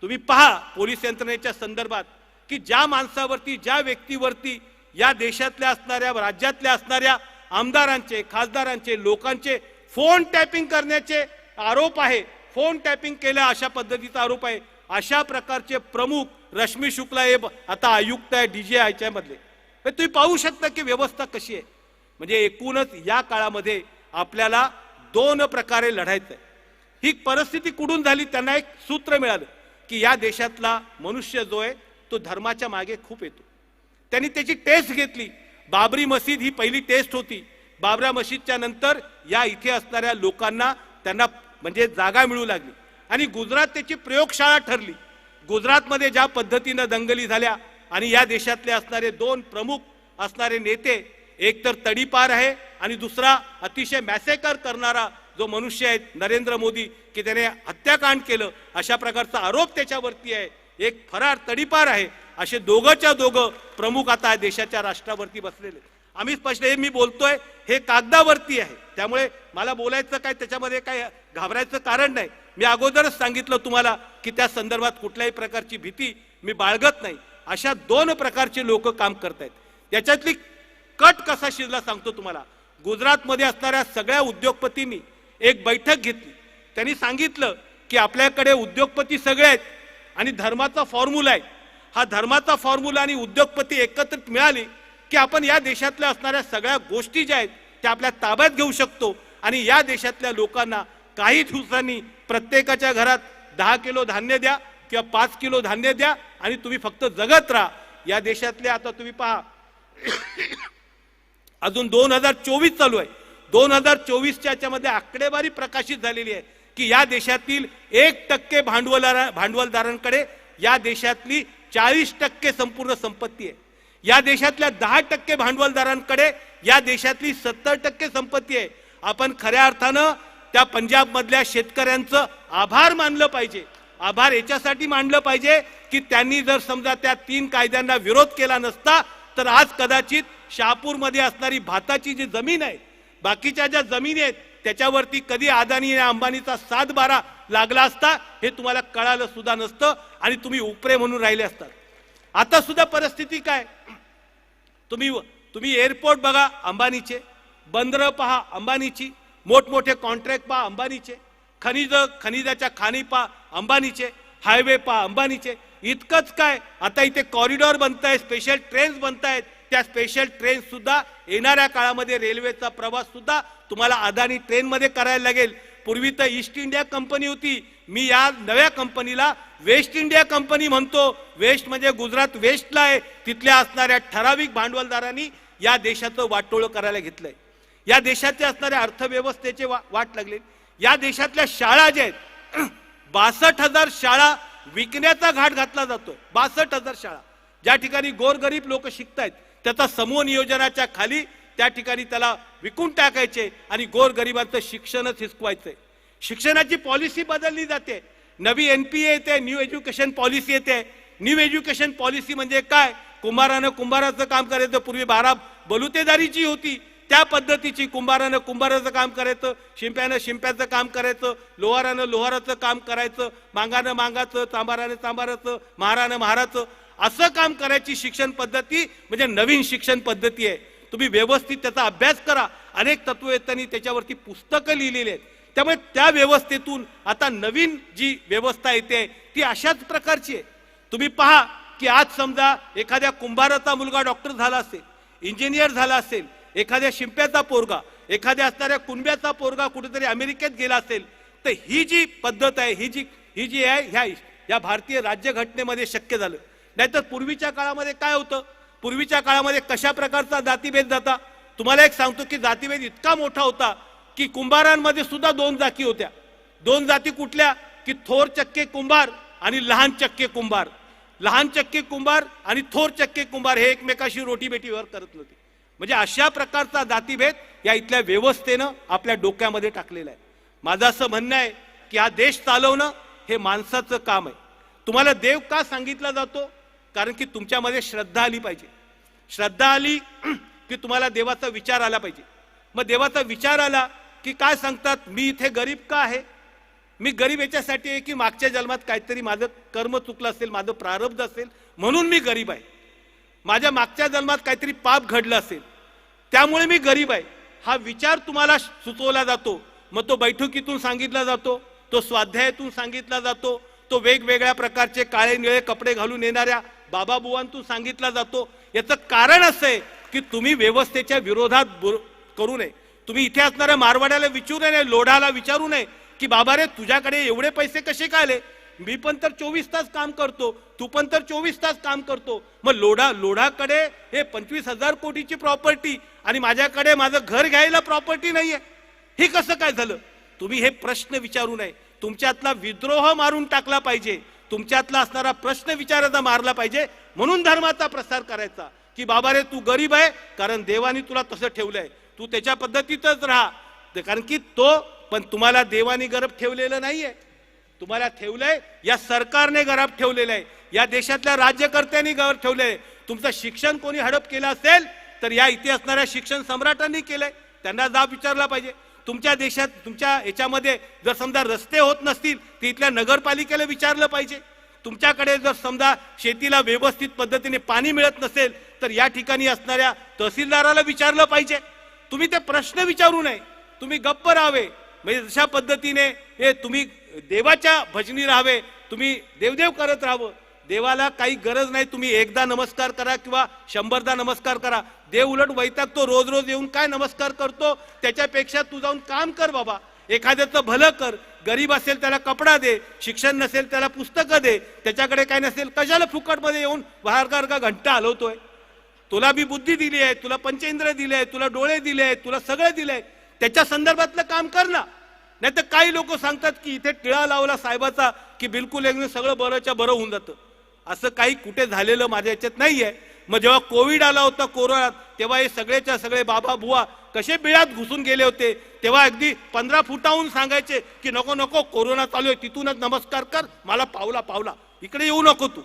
तुम्ही पहा, पोलीस यंत्रणेच्या संदर्भात की ज्या माणसावरती, ज्या व्यक्तीवरती या देशातल्या असणाऱ्या, राज्यातल्या असणाऱ्या आमदारांचे, खासदारांचे, लोकांचे फोन टॅपिंग करण्याचे आरोप आहे, फोन टॅपिंग केल्या अशा पद्धतीचा आरोप आहे, अशा प्रकारचे प्रमुख रश्मी शुक्ला हे आता आयुक्त आहे DGI मधले. तुम्ही पाहू शकता की व्यवस्था कशी आहे. म्हणजे एकूणच या काळामध्ये आपल्याला 2 प्रकारे लढायचं आहे. ही परिस्थिती कुठून झाली? त्यांना एक सूत्र मिळालं की या देशातला मनुष्य जो आहे तो धर्माच्या मागे खूप येतो. त्यांनी त्याची टेस्ट घेतली. बाबरी मशीद ही पहिली टेस्ट होती. बाबरा मशीदच्या नंतर या इथे असणाऱ्या लोकांना त्यांना म्हणजे जागा मिळू लागली, आणि गुजरात त्याची प्रयोगशाळा ठरली. गुजरातमध्ये ज्या पद्धतीनं दंगली झाल्या, आणि या देशातले असणारे 2 प्रमुख असणारे नेते, एक तर तडीपार आहे आणि दुसरा अतिशय मॅसेकर करणारा जो मनुष्य आहे नरेंद्र मोदी, की त्याने हत्याकांड केलं अशा प्रकारचा आरोप त्याच्यावरती आहे. एक फरार तडीपार आहे. असे दोघंच्या दोघं प्रमुख आता देशाच्या राष्ट्रावरती बसलेले. आम्ही स्पष्ट हे मी बोलतोय हे कागदावरती आहे, त्यामुळे मला बोलायचं काय, त्याच्यामध्ये काय घाबरायचं कारण नाही. मी अगोदरच सांगितलं तुम्हाला की त्या संदर्भात कुठल्याही प्रकारची भीती मी बाळगत नाही. अशा 2 प्रकारचे लोक काम करतायत. त्याच्यातली कट कसा शिजला सांगतो तुम्हाला. गुजरातमध्ये असणाऱ्या सगळ्या उद्योगपतींनी एक बैठक घेतली. त्यांनी सांगितलं की आपल्याकडे उद्योगपती सगळे आहेत आणि धर्माचा फॉर्म्युला आहे. हा धर्माचा फॉर्म्युला आणि उद्योगपती एकत्रित मिळाली की आपण या देशातल्या असणाऱ्या सगळ्या गोष्टी ज्या आहेत त्या आपल्या ताब्यात घेऊ शकतो, आणि या देशातल्या लोकांना काही दिवसांनी प्रत्येकाच्या घरात 10 किलो धान्य द्या किंवा 5 किलो धान्य द्या, आणि तुम्ही फक्त जगत राहा. या देशातले आता तुम्ही पहा अजून 2024 चालू आहे. 2024च्या याच्यामध्ये आकडेवारी प्रकाशित झालेली आहे की या देशातील 1% भांडवलदारांकडे या देशातली 40% संपूर्ण संपत्ती आहे. या देशातल्या 10% भांडवलदारांकडे या देशातली 70% संपत्ती आहे. आपण खऱ्या अर्थानं त्या पंजाब मधल्या शेतकऱ्यांचं आभार मानलं पाहिजे. आभार याच्यासाठी मानलं पाहिजे की त्यांनी जर समजा त्या 3 कायद्यांना विरोध केला नसता तर आज कदाचित शहापूरमध्ये असणारी भाताची जी जमीन आहे, बाकीच्या ज्या जमिनी आहेत त्याच्यावरती कधी अदानी आणि अंबानीचा 7-12 लागला असता हे तुम्हाला कळालं सुद्धा नसतं आणि तुम्ही उपरे म्हणून राहिले असतात. आता सुद्धा परिस्थिती काय, तुम्ही एअरपोर्ट बघा अंबानीचे, बंदरं पहा अंबानीची, मोठमोठे कॉन्ट्रॅक्ट पहा अंबानीचे, खनिजाच्या खाणी पहा अंबानीचे, हायवे पहा अंबानीचे. इतकंच काय, आता इथे कॉरिडॉर बनत आहे, स्पेशल ट्रेन्स बनत आहेत, त्या स्पेशल ट्रेन सुद्धा येणाऱ्या काळामध्ये रेल्वेचा प्रवास सुद्धा तुम्हाला अदानी ट्रेनमध्ये करायला लागेल. पूर्वी तर ईस्ट इंडिया कंपनी होती, मी या नव्या कंपनीला वेस्ट इंडिया कंपनी म्हणतो. वेस्ट म्हणजे गुजरात वेस्टला आहे, तिथल्या असणाऱ्या ठराविक भांडवलदारांनी या देशाचं वाटोळं करायला घेतलंय. या देशाच्या असणाऱ्या अर्थव्यवस्थेचे वाट लागले. या देशातल्या शाळा ज्या आहेत 62,000 शाळा विकण्याचा घाट घातला जातोय. 62,000 शाळा ज्या ठिकाणी गोरगरीब लोक शिकतायत त्याचा समूह नियोजनाच्या खाली त्या ठिकाणी त्याला विकून टाकायचे आणि गोरगरिबांचं शिक्षणच हिसकवायचंय. शिक्षणाची पॉलिसी बदलली जाते, नवी NPA येते, न्यू एज्युकेशन पॉलिसी येते. न्यू एज्युकेशन पॉलिसी म्हणजे काय, कुंभारानं कुंभाराचं काम करायचं, पूर्वी 12 बलुतेदारीची होती त्या पद्धतीची, कुंभारानं कुंभाराचं काम करायचं, शिंप्यानं शिंप्याचं काम करायचं, लोहारानं लोहाराचं काम करायचं, मांगानं मांगाचं, चांभारानं चांभाराचं, महारानं महाराचं, असं काम करायची शिक्षण पद्धती म्हणजे नवीन शिक्षण पद्धती आहे. तुम्ही व्यवस्थित त्याचा अभ्यास करा. अनेक तत्ववेत्यांनी त्याच्यावरती पुस्तकं लिहिलेली आहेत. त्यामुळे त्या व्यवस्थेतून आता नवीन जी व्यवस्था येते ती अशाच प्रकारची आहे. तुम्ही पहा की आज समजा एखाद्या कुंभाराचा मुलगा डॉक्टर झाला असेल, इंजिनियर झाला असेल, एखाद्या शिंप्याचा पोरगा, एखाद्या असणाऱ्या कुंब्याचा पोरगा कुठेतरी अमेरिकेत गेला असेल, तर ही जी पद्धत आहे, ही जी आहे ह्या भारतीय राज्यघटनेमध्ये शक्य झालं. नाहीतर पूर्वीच्या काळामध्ये काय होतं, पूर्वीच्या काळामध्ये कशा प्रकारचा जातीभेद जाता. तुम्हाला एक सांगतो की जातीभेद इतका मोठा होता की कुंभारांमध्ये सुद्धा 2 जाती होत्या. 2 जाती कुठल्या की थोर चक्के कुंभार आणि लहान चक्के कुंभार. लहान चक्के कुंभार आणि थोर चक्के कुंभार हे एकमेकाशी रोटीबेटीवर करत होते. म्हणजे अशा प्रकारचा जातीभेद या इथल्या व्यवस्थेनं आपल्या डोक्यामध्ये टाकलेला आहे. माझं असं म्हणणं आहे की हा देश चालवणं हे माणसाचं काम आहे. तुम्हाला देव का सांगितला जातो, कारण की तुमच्यामध्ये श्रद्धा आली पाहिजे. श्रद्धा आली की तुम्हाला देवाचा विचार आला पाहिजे. मग देवाचा विचार आला की काय सांगतात, मी इथे गरीब का आहे, मी गरीब याच्यासाठी आहे की मागच्या जन्मात काहीतरी माझं कर्म चुकलं असेल, माझं प्रारब्ध असेल म्हणून मी गरीब आहे, माझ्या मागच्या जन्मात काहीतरी पाप घडलं असेल त्यामुळे मी गरीब आहे. हा विचार तुम्हाला सुचवला जातो. मग तो बैठकीतून सांगितला जातो, तो स्वाध्यायातून सांगितला जातो, तो वेगवेगळ्या प्रकारचे काळे निळे कपडे घालून येणाऱ्या बाबा बुवांतून सांगितला जातो. याचं कारण असं आहे की तुम्ही व्यवस्थेच्या विरोधात करू नये. तुम्ही इथे असणाऱ्या मारवाड्याला विचारू नये, लोढाला विचारू नये की बाबा रे तुझ्याकडे एवढे पैसे कसे काय आले, मी पण तर 24 तास काम करतो, तू पण तर 24 तास काम करतो, मग लोढाकडे हे 25,000 कोटीची प्रॉपर्टी आणि माझ्याकडे माझं घर घ्यायला प्रॉपर्टी नाहीये, हे कसं काय झालं. तुम्ही हे प्रश्न विचारू नये. तुमच्यातला विद्रोह मारून टाकला पाहिजे, तुमच्यातला असणारा प्रश्न विचारायचा मारला पाहिजे. म्हणून धर्माचा प्रसार करायचा की बाबा रे तू गरीब आहे कारण देवाने तुला तसं ठेवलंय, तू त्याच्या पद्धतीतच राहा. कारण की पण तुम्हाला देवाने गरीब ठेवलेलं नाहीये, तुम्हाला ठेवलंय या सरकारने गरीब ठेवलेलं आहे, या देशातल्या राज्यकर्त्यांनी गरीब ठेवलंय. तुमचं शिक्षण कोणी हडप केलं असेल तर या इथे असणाऱ्या शिक्षण सम्राटांनी केलंय, त्यांना जाब विचारला पाहिजे. तुमच्या देशात तुमच्या याच्यामध्ये जर समजा रस्ते होत नसतील तर इथल्या नगरपालिकेला विचारलं पाहिजे. तुमच्याकडे जर समजा शेतीला व्यवस्थित पद्धतीने पाणी मिळत नसेल तर या ठिकाणी असणाऱ्या तहसीलदाराला विचारलं पाहिजे. तुम्ही ते प्रश्न विचारू नये, तुम्ही गप्प राहावे. म्हणजे जशा पद्धतीने हे तुम्ही देवाच्या भजनी राहावे, तुम्ही देवदेव करत राहावं. देवाला काही गरज नाही तुम्ही एकदा नमस्कार करा किंवा 100दा नमस्कार करा. देव उलट वैतागतो, रोज रोज येऊन काय नमस्कार करतो, त्याच्यापेक्षा तू जाऊन काम कर बाबा, एखाद्याचं भलं कर. गरीब असेल त्याला कपडा दे, शिक्षण नसेल त्याला पुस्तकं दे, त्याच्याकडे काय नसेल कशाला फुकटमध्ये येऊन वारगार का घंटा हलवतोय. तुला बी बुद्धी दिली आहे, तुला पंचेंद्र दिले आहे, तुला डोळे दिले आहेत, तुला सगळं दिलंय, त्याच्या संदर्भातलं काम कर ना. नाही तर काही लोक सांगतात की इथे टिळा लावला साहेबाचा की बिलकुल एकदम सगळं बरंच्या बरं होऊन जातं. असं काही कुठे झालेलं माझ्या याच्यात नाहीये. मग जेव्हा कोविड आला होता कोरोनात, तेव्हा हे सगळेच्या सगळे बाबा बुवा कसे बिळात घुसून गेले होते, तेव्हा अगदी 15 फुटाहून सांगायचे की नको नको कोरोना चालू आहे, तिथूनच नमस्कार कर, मला पावला इकडे येऊ नको तू.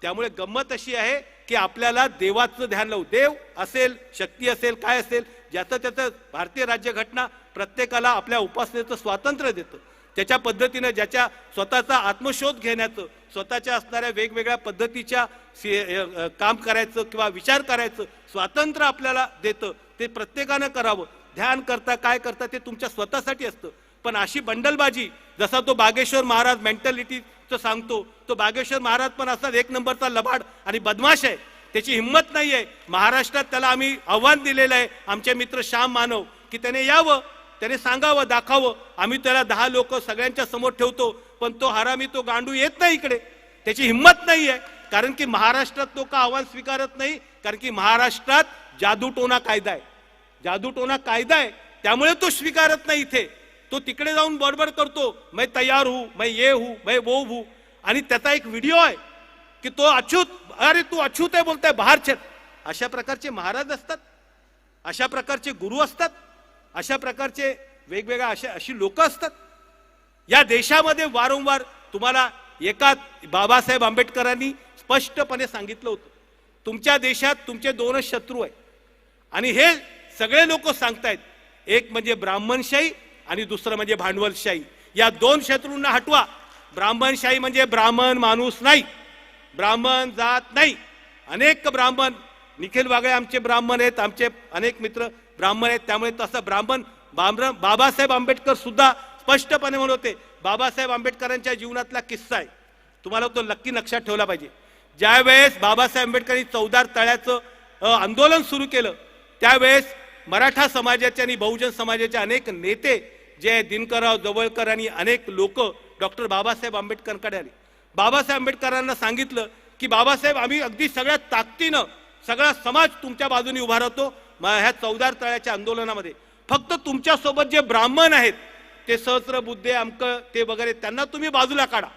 त्यामुळे गंमत अशी आहे की आपल्याला देवाचं ध्यान लावू. देव असेल, शक्ती असेल, काय असेल, ज्याचं त्याचं भारतीय राज्यघटना प्रत्येकाला आपल्या उपासनेचं स्वातंत्र्य देतं. त्याच्या पद्धतीनं ज्याच्या स्वतःचा आत्मशोध घेण्याचं, स्वतःच्या असणाऱ्या वेगवेगळ्या पद्धतीच्या काम करायचं किंवा विचार करायचं स्वातंत्र्य आपल्याला देतं. ते प्रत्येकानं करावं. ध्यान करता काय करता ते तुमच्या स्वतःसाठी असतं. पण अशी बंडलबाजी, जसा तो बागेश्वर महाराज मेंटॅलिटीचं सांगतो, तो बागेश्वर महाराज पण असा एक नंबरचा लबाड आणि बदमाश आहे. त्याची हिंमत नाही आहे. महाराष्ट्रात त्याला आम्ही आव्हान दिलेलं आहे, आमचे मित्र श्याम मानव, की त्याने यावं, त्याने सांगावं, दाखावं. आम्ही त्याला 10 लोक सगळ्यांच्या समोर ठेवतो, पण तो हरामी, तो गांडू येत नाही इकडे. त्याची हिंमत नाही आहे. कारण की महाराष्ट्रात तो का आव्हान स्वीकारत नाही? कारण की महाराष्ट्रात जादूटोना कायदा आहे. जादूटोना कायदा आहे, त्यामुळे तो स्वीकारत नाही. इथे तो तिकडे जाऊन बडबड करतो, मैं तयार हूं, मैं ये हूं, मैं वो हूं. आणि त्याचा एक व्हिडिओ आहे की तो अछूत, अरे तू अछूत आहे बोलताय, बाहेर चल. अशा प्रकारचे महाराज असतात, अशा प्रकारचे गुरु असतात, अशा प्रकारचे वेगवेगळ्या अशी लोक असतात या देशामध्ये. वारंवार तुम्हाला एका बाबासाहेब आंबेडकरांनी स्पष्टपणे सांगितलं होतं, तुमच्या देशात तुमचे 2च शत्रू आहेत आणि हे सगळे लोक सांगतायत. एक म्हणजे ब्राह्मणशाही आणि दुसरं म्हणजे भांडवलशाही. या 2 शत्रूंना हटवा. ब्राह्मणशाही म्हणजे ब्राह्मण माणूस नाही, ब्राह्मण जात नाही. अनेक ब्राह्मण, निखिल वागळे आमचे ब्राह्मण आहेत, आमचे अनेक मित्र ब्राह्मण आहेत. त्यामुळे तसं ब्राह्मण बाबासाहेब आंबेडकर सुद्धा स्पष्टपणे म्हणत होते. बाबासाहेब आंबेडकरांच्या जीवनातला किस्सा आहे, तुम्हाला तो नक्की लक्षात ठेवला पाहिजे. ज्यावेळेस बाबासाहेब आंबेडकरांनी चौदार तळ्याचं आंदोलन सुरू केलं, त्यावेळेस मराठा समाजाचे आणि बहुजन समाजाचे अनेक नेते जे दिनकरराव जवळकर आणि अनेक लोक डॉक्टर बाबासाहेब आंबेडकरांकडे आले. बाबासाहेब आंबेडकरांना सांगितलं की बाबासाहेब, आम्ही अगदी सगळ्या ताकदीनं सगळा समाज तुमच्या बाजूने उभा राहतो ह्या चौदार तळ्याच्या आंदोलनामध्ये. फक्त तुमच्यासोबत जे ब्राह्मण आहेत, ते सहस्रबुद्धे अमकं ते वगैरे, त्यांना तुम्ही बाजूला काढा,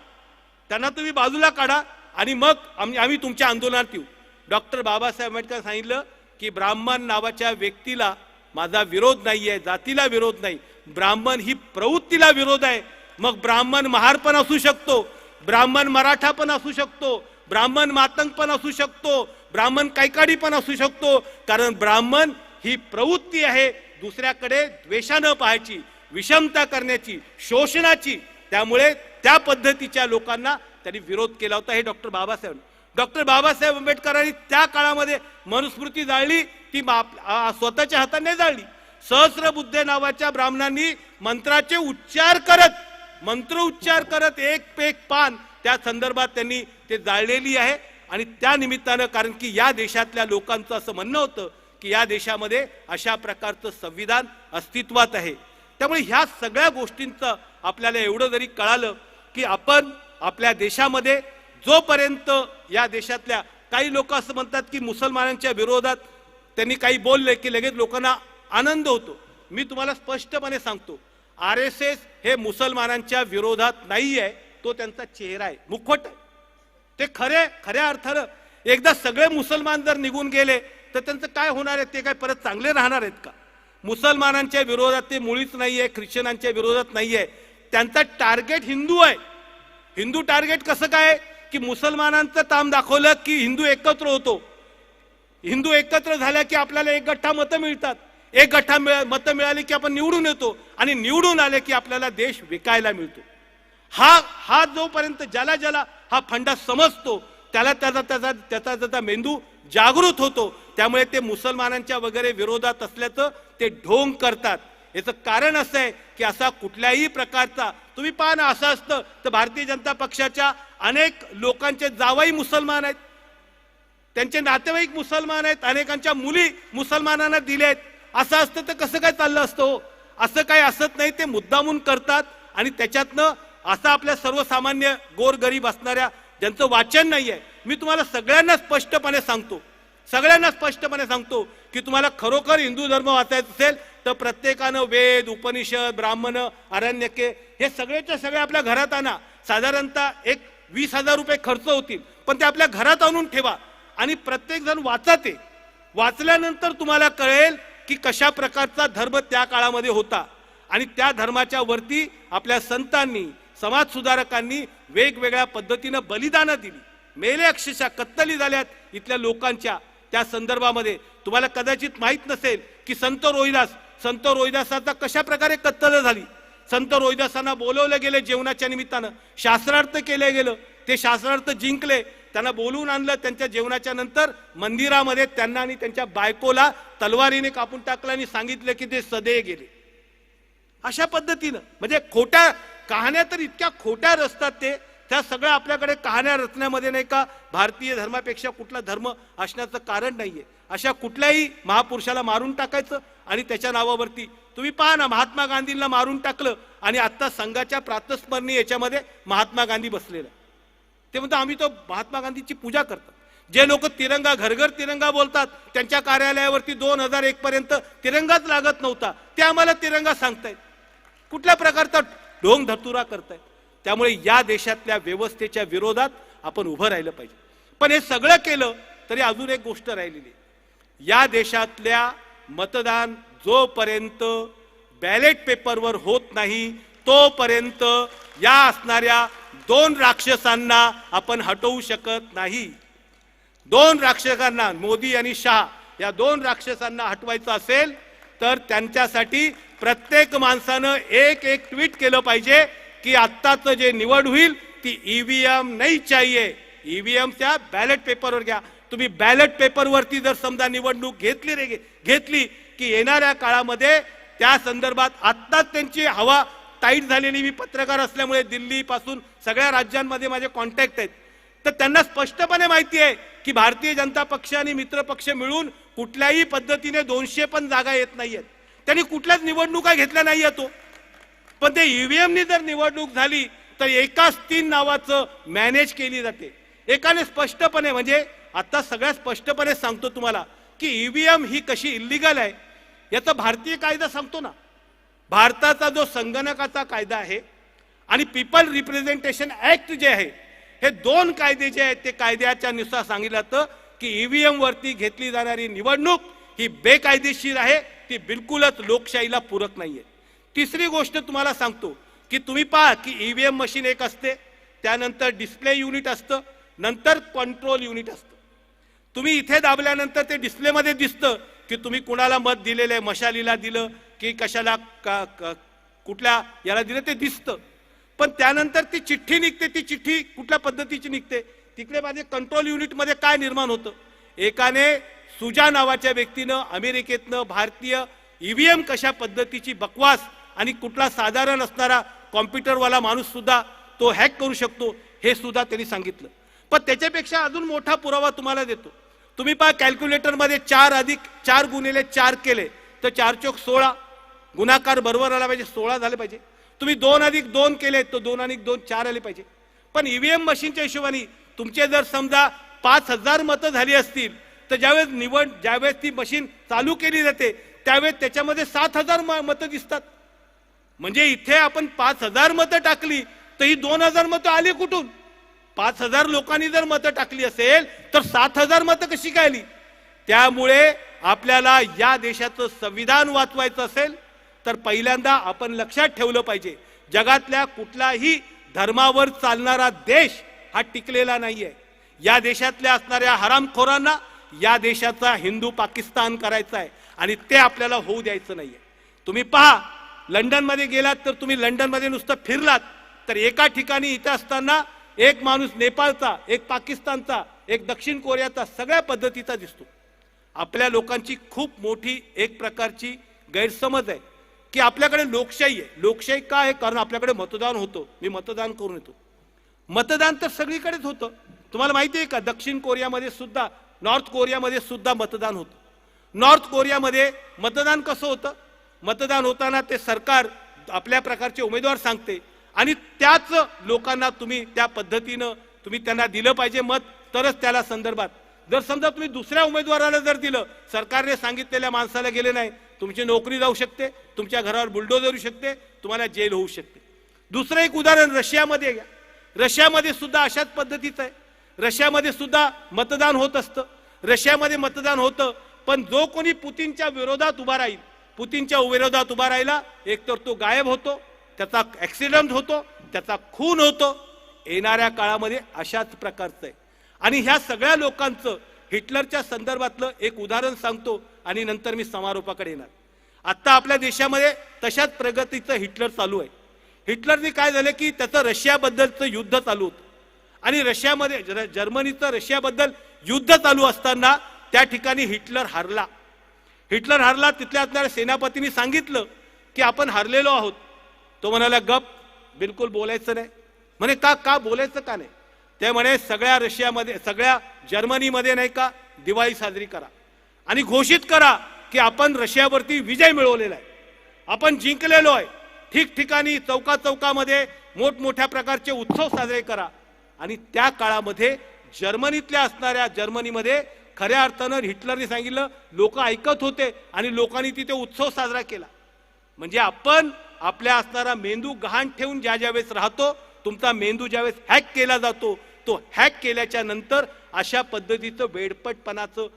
त्यांना तुम्ही बाजूला काढा आणि मग आम्ही तुमच्या आंदोलनात येऊ. डॉक्टर बाबासाहेब आंबेडकर सांगितलं की ब्राह्मण नावाच्या व्यक्तीला माझा विरोध नाही आहे, जातीला विरोध नाही, ब्राह्मण ही प्रवृत्तीला विरोध आहे. मग ब्राह्मण महार पण असू शकतो, ब्राह्मण मराठा पण असू शकतो, ब्राह्मण मातंग पण असू शकतो, ब्राह्मण कैकाडी पण असू शकतो. कारण ब्राह्मण ही प्रवृत्ती आहे दुसऱ्याकडे द्वेषानं पाहायची, विषमता करण्याची, शोषणाची. त्यामुळे त्या पद्धतीच्या लोकांना त्यांनी विरोध केला होता. हे डॉक्टर बाबासाहेब आंबेडकरांनी त्या काळामध्ये मनुस्मृती जाळली, ती स्वतःच्या हाताने जाळली. सहस्रबुद्धे नावाच्या ब्राह्मणांनी मंत्राचे उच्चार करत एक पेक पान त्या संदर्भात त्यांनी ते जाळलेली आहे. आणि त्या निमित्तानं, कारण की या देशातल्या लोकांचं असं म्हणणं होतं की या देशामध्ये अशा प्रकारचं संविधान अस्तित्वात आहे. त्यामुळे ह्या सगळ्या गोष्टींचं आपल्याला एवढं जरी कळालं की आपण आपल्या देशामध्ये जोपर्यंत या देशातल्या काही लोक असं म्हणतात की मुसलमानांच्या विरोधात त्यांनी काही बोलले की लगेच लोकांना आनंद होतो. मी तुम्हाला स्पष्टपणे सांगतो, RSS हे मुसलमानांच्या विरोधात नाही आहे, तो त्यांचा चेहरा आहे, मुखवट आहे. ते खऱ्या अर्थानं एकदा सगळे मुसलमान जर निघून गेले तर त्यांचं काय होणार आहे? ते काय परत चांगले राहणार आहेत का? मुसलमानांच्या विरोधात ते मुळीच नाही आहे, ख्रिश्चनांच्या विरोधात नाही आहे. त्यांचा टार्गेट हिंदू आहे. हिंदू टार्गेट कसं काय की मुसलमानांचं काम दाखवलं की हिंदू एकत्र होतो, हिंदू एकत्र झाल्या की आपल्याला एक गठ्ठा मतं मिळतात, एक गठ्ठा मतं मिळाली की आपण निवडून येतो आणि निवडून आले की आपल्याला देश विकायला मिळतो. हा जोपर्यंत ज्याला हा फंडा समजतो त्याला त्याचा मेंदू जागृत होतो. त्यामुळे ते मुसलमानांच्या वगैरे विरोधात असल्याचं ते ढोंग करतात. याचं कारण असं आहे की असा कुठल्याही प्रकारचा, तुम्ही पहा ना, असं असतं तर भारतीय जनता पक्षाच्या अनेक लोकांचे जावई मुसलमान आहेत, त्यांचे नातेवाईक मुसलमान आहेत, अनेकांच्या मुली मुसलमानांना दिल्या आहेत. असं असतं तर कसं काय चाललं असतं? असं काही असत नाही. ते मुद्दामून करतात आणि त्याच्यातनं असं आपल्या सर्वसामान्य गोरगरीब असणाऱ्या ज्यांचं वाचन नाही आहे. मी तुम्हाला सगळ्यांना स्पष्टपणे सांगतो की तुम्हाला खरोखर हिंदू धर्म वाचायचा असेल तर प्रत्येकानं वेद, उपनिषद, ब्राह्मण, आरण्यके हे सगळेच्या सगळे आपल्या घरात आणा. साधारणतः एक 20,000 रुपये खर्च होतील, पण ते आपल्या घरात आणून ठेवा आणि प्रत्येक जण वाचा. ते वाचल्यानंतर तुम्हाला कळेल की कशा प्रकारचा धर्म त्या काळामध्ये होता आणि त्या धर्माच्या वरती आपल्या संतांनी, समाज सुधारकांनी वेगवेगळ्या पद्धतीनं बलिदानं दिली. मेले, अक्षरशः कत्तली झाल्यात इथल्या लोकांच्या. त्या संदर्भामध्ये तुम्हाला कदाचित माहीत नसेल की संत रोहिदासाचा कशा प्रकारे कत्तल झाली. संत रोहिदासांना बोलवलं गेले जेवणाच्या निमित्तानं, शास्त्रार्थ केले गेलं, ते शास्त्रार्थ जिंकले, त्यांना बोलवून आणलं. त्यांच्या जेवणाच्या नंतर मंदिरामध्ये त्यांना आणि त्यांच्या बायकोला तलवारीने कापून टाकलं आणि सांगितलं की ते सदैव गेले. अशा पद्धतीनं म्हणजे खोट्या कहाण्या तर इतक्या खोट्या रचतात ते, त्या सगळ्या आपल्याकडे कहाण्या रचण्यामध्ये नाही का भारतीय धर्मापेक्षा कुठला धर्म असण्याचं कारण नाहीये. अशा कुठल्याही महापुरुषाला मारून टाकायचं आणि त्याच्या नावावरती तुम्ही पहा ना, महात्मा गांधींना मारून टाकलं आणि आता संघाच्या प्रातस्मरणी याच्यामध्ये महात्मा गांधी बसलेला. ते म्हणतात आम्ही तो महात्मा गांधीची पूजा करतात. जे लोक तिरंगा घरघर तिरंगा बोलतात त्यांच्या कार्यालयावरती 2001 पर्यंत तिरंगाच लागत नव्हता, ते आम्हाला तिरंगा सांगतायत. कुठल्या प्रकारचा ढोंग धतुरा करतायत. त्यामुळे या देशातल्या व्यवस्थेच्या विरोधात आपण उभं राहिलं पाहिजे. पण हे सगळं केलं तरी अजून एक गोष्ट राहिलेली, या देशातल्या मतदान जोपर्यंत बॅलेट पेपरवर होत नाही तोपर्यंत या असणाऱ्या 2 राक्षसांना आपण हटवू शकत नाही. 2 राक्षसांना, मोदी आणि शाह, या 2 राक्षसांना हटवायचं असेल तर त्यांच्यासाठी प्रत्येक माणसानं एक ट्विट केलं पाहिजे की आत्ताचं जे निवड होईल ती ईव्हीएम नाही चाहिए, ईव्हीएमच्या बॅलेट पेपरवर घ्या. तुम्ही बॅलेट पेपरवरती जर समजा निवडणूक घेतली की येणाऱ्या काळामध्ये त्या संदर्भात आत्ताच त्यांची हवा टाईट झालेली, मी पत्रकार असल्यामुळे दिल्लीपासून सगळ्या राज्यांमध्ये माझे कॉन्टॅक्ट आहेत, तर त्यांना स्पष्टपणे माहिती आहे की भारतीय जनता पक्ष आणि मित्र पक्ष मिळून कुठल्याही पद्धतीने 200 पण जागा येत नाहीयेत. त्यांनी कुठल्याच निवडणुका घेतल्या नाही तो. पण ते ईव्हीएमनी जर निवडणूक झाली तर एकाच 3 नावाचं मॅनेज केली जाते. एकाने स्पष्टपणे, म्हणजे आता सगळ्यात स्पष्टपणे सांगतो तुम्हाला की ईव्हीएम ही कशी इल्लीगल आहे याचा भारतीय कायदा सांगतो ना. भारताचा जो संगणकाचा कायदा आहे आणि पीपल रिप्रेझेंटेशन ऍक्ट जे आहे, हे 2 कायदे जे आहेत ते कायद्याच्या नुसार सांगितलं जातं की ईव्हीएम वरती घेतली जाणारी निवडणूक ही बेकायदेशीर आहे, ती बिलकुलच लोकशाहीला पूरक नाहीये. तिसरी गोष्ट तुम्हाला सांगतो की तुम्ही पहा की ईव्हीएम मशीन एक असते, त्यानंतर डिस्प्ले युनिट असतं, नंतर कंट्रोल युनिट असतं. तुम्ही इथे दाबल्यानंतर ते डिस्प्लेमध्ये दिसतं की तुम्ही कुणाला मत दिलेलं आहे, मशालीला दिलं की कशाला कुठल्या याला दिलं ते दिसतं. पण त्यानंतर ती चिठ्ठी निघते, ती चिठ्ठी कुठल्या पद्धतीची निघते, तिकडे माझे कंट्रोल युनिटमध्ये काय निर्माण होतं. एकाने सुजा नावाच्या व्यक्तीनं अमेरिकेतनं भारतीय ईव्हीएम कशा पद्धतीची बकवास आणि कुठला साधारण असणारा कॉम्प्युटरवाला माणूस सुद्धा तो हॅक करू शकतो हे सुद्धा त्यांनी सांगितलं. पण त्याच्यापेक्षा अजून मोठा पुरावा तुम्हाला देतो. तुम्ही पहा कॅल्क्युलेटरमध्ये 4 अधिक 4 गुणिले 4 केले तर 4 चौक 16, गुणाकार बरोबर आला पाहिजे, 16 झाले पाहिजे. तुम्ही 2 अधिक 2 केले तर 2 अधिक 2 4 आले पाहिजे. पण ईव्हीएम मशीनच्या हिशोबाने तुमचे जर समजा 5000 मतं झाली असतील तर ज्यावेळेस ती मशीन चालू केली जाते त्यावेळेस त्याच्यामध्ये 7000 मतं दिसतात. म्हणजे इथे आपण 5000 मतं टाकली तर ही 2000 मतं आली कुठून. 5000 लोकांनी जर मतं टाकली असेल तर 7000 मतं कशी काय आली. त्यामुळे आपल्याला या देशाचं संविधान वाचवायचं असेल तर पहिल्यांदा आपण लक्षात ठेवलं पाहिजे, जगातल्या कुठलाही धर्मावर चालणारा देश हा टिकलेला नाहीये. या देशातल्या असणाऱ्या हरामखोरांना या देशाचा हिंदू पाकिस्तान करायचा आहे आणि ते आपल्याला होऊ द्यायचं नाहीये. तुम्ही पहा, लंडनमध्ये गेलात तर तुम्ही लंडनमध्ये नुसतं फिरलात तर एका ठिकाणी इथं असताना एक माणूस नेपाळचा, एक पाकिस्तानचा, एक दक्षिण कोरियाचा, सगळ्या पद्धतीचा दिसतो. आपल्या लोकांची खूप मोठी एक प्रकारची गैरसमज आहे की आपल्याकडे लोकशाही आहे. लोकशाही काय आहे? कारण आपल्याकडे मतदान होतं, मी मतदान करून येतो. मतदान तर सगळीकडेच होतं. तुम्हाला माहिती आहे का, दक्षिण कोरियामध्ये सुद्धा, नॉर्थ कोरियामध्ये सुद्धा मतदान होतं. नॉर्थ कोरियामध्ये मतदान कसं होतं? मतदान होताना ते सरकार आपल्या प्रकारचे उमेदवार सांगते आणि त्याच लोकांना तुम्ही त्या पद्धतीनं तुम्ही त्यांना दिलं पाहिजे मत, तरच त्याला संदर्भात. जर समजा तुम्ही दुसऱ्या उमेदवाराला जर दिलं, सरकारने सांगितलेल्या माणसाला गेले नाही, तुमची नोकरी जाऊ शकते, तुमच्या घरावर बुलडोजर येऊ शकते, तुम्हाला जेल होऊ शकते. दुसरं एक उदाहरण रशियामध्ये घ्या. रशियामध्ये सुद्धा अशाच पद्धतीचं आहे. रशियामध्ये सुद्धा मतदान होत असतं. रशियामध्ये मतदान होतं, पण जो कोणी पुतीनच्या विरोधात उभा राहील, पुतीनच्या विरोधात उभा राहिला, एकतर तो गायब होतो, त्याचा ऍक्सिडेंट होतो, त्याचा खून होतो. येणाऱ्या काळामध्ये अशाच प्रकारचं आहे. आणि ह्या सगळ्या लोकांचं हिटलरच्या संदर्भातलं एक उदाहरण सांगतो आणि नंतर मी समारोपाकडे येणार. आत्ता आपल्या देशामध्ये तशाच प्रगतीचं हिटलर चालू आहे. हिटलरने काय झालं की त्याचं रशियाबद्दलचं युद्ध चालू होतं आणि रशियामध्ये जर्मनीचं रशियाबद्दल युद्ध चालू असताना त्या ठिकाणी हिटलर हारला. तिथल्या असणाऱ्या सेनापतींनी सांगितलं की आपण हारलेलो आहोत. तो म्हणाला गप, बिलकुल बोलायचं नाही. म्हणे का बोलायचं का नाही? ते म्हणे सगळ्या रशियामध्ये सगळ्या जर्मनीमध्ये नाही का दिवाळी साजरी करा आणि घोषित करा की आपण रशियावरती विजय मिळवलेला आहे, आपण जिंकलेलो आहे. ठिकठिकाणी चौकामध्ये मोठमोठ्या प्रकारचे उत्सव साजरे करा. आणि त्या काळामध्ये जर्मनीमध्ये खऱ्या अर्थानं हिटलरने सांगितलं, लोक ऐकत होते आणि लोकांनी तिथे उत्सव साजरा केला. म्हणजे आपण आपल्या असणारा मेंदू गहाण ठेवून ज्या वेळेस राहतो, तुमचा मेंदू ज्यावेळेस हॅक केला जातो, तो हॅक केल्याच्या नंतर अशा पद्धतीचं वेडपटपणाचं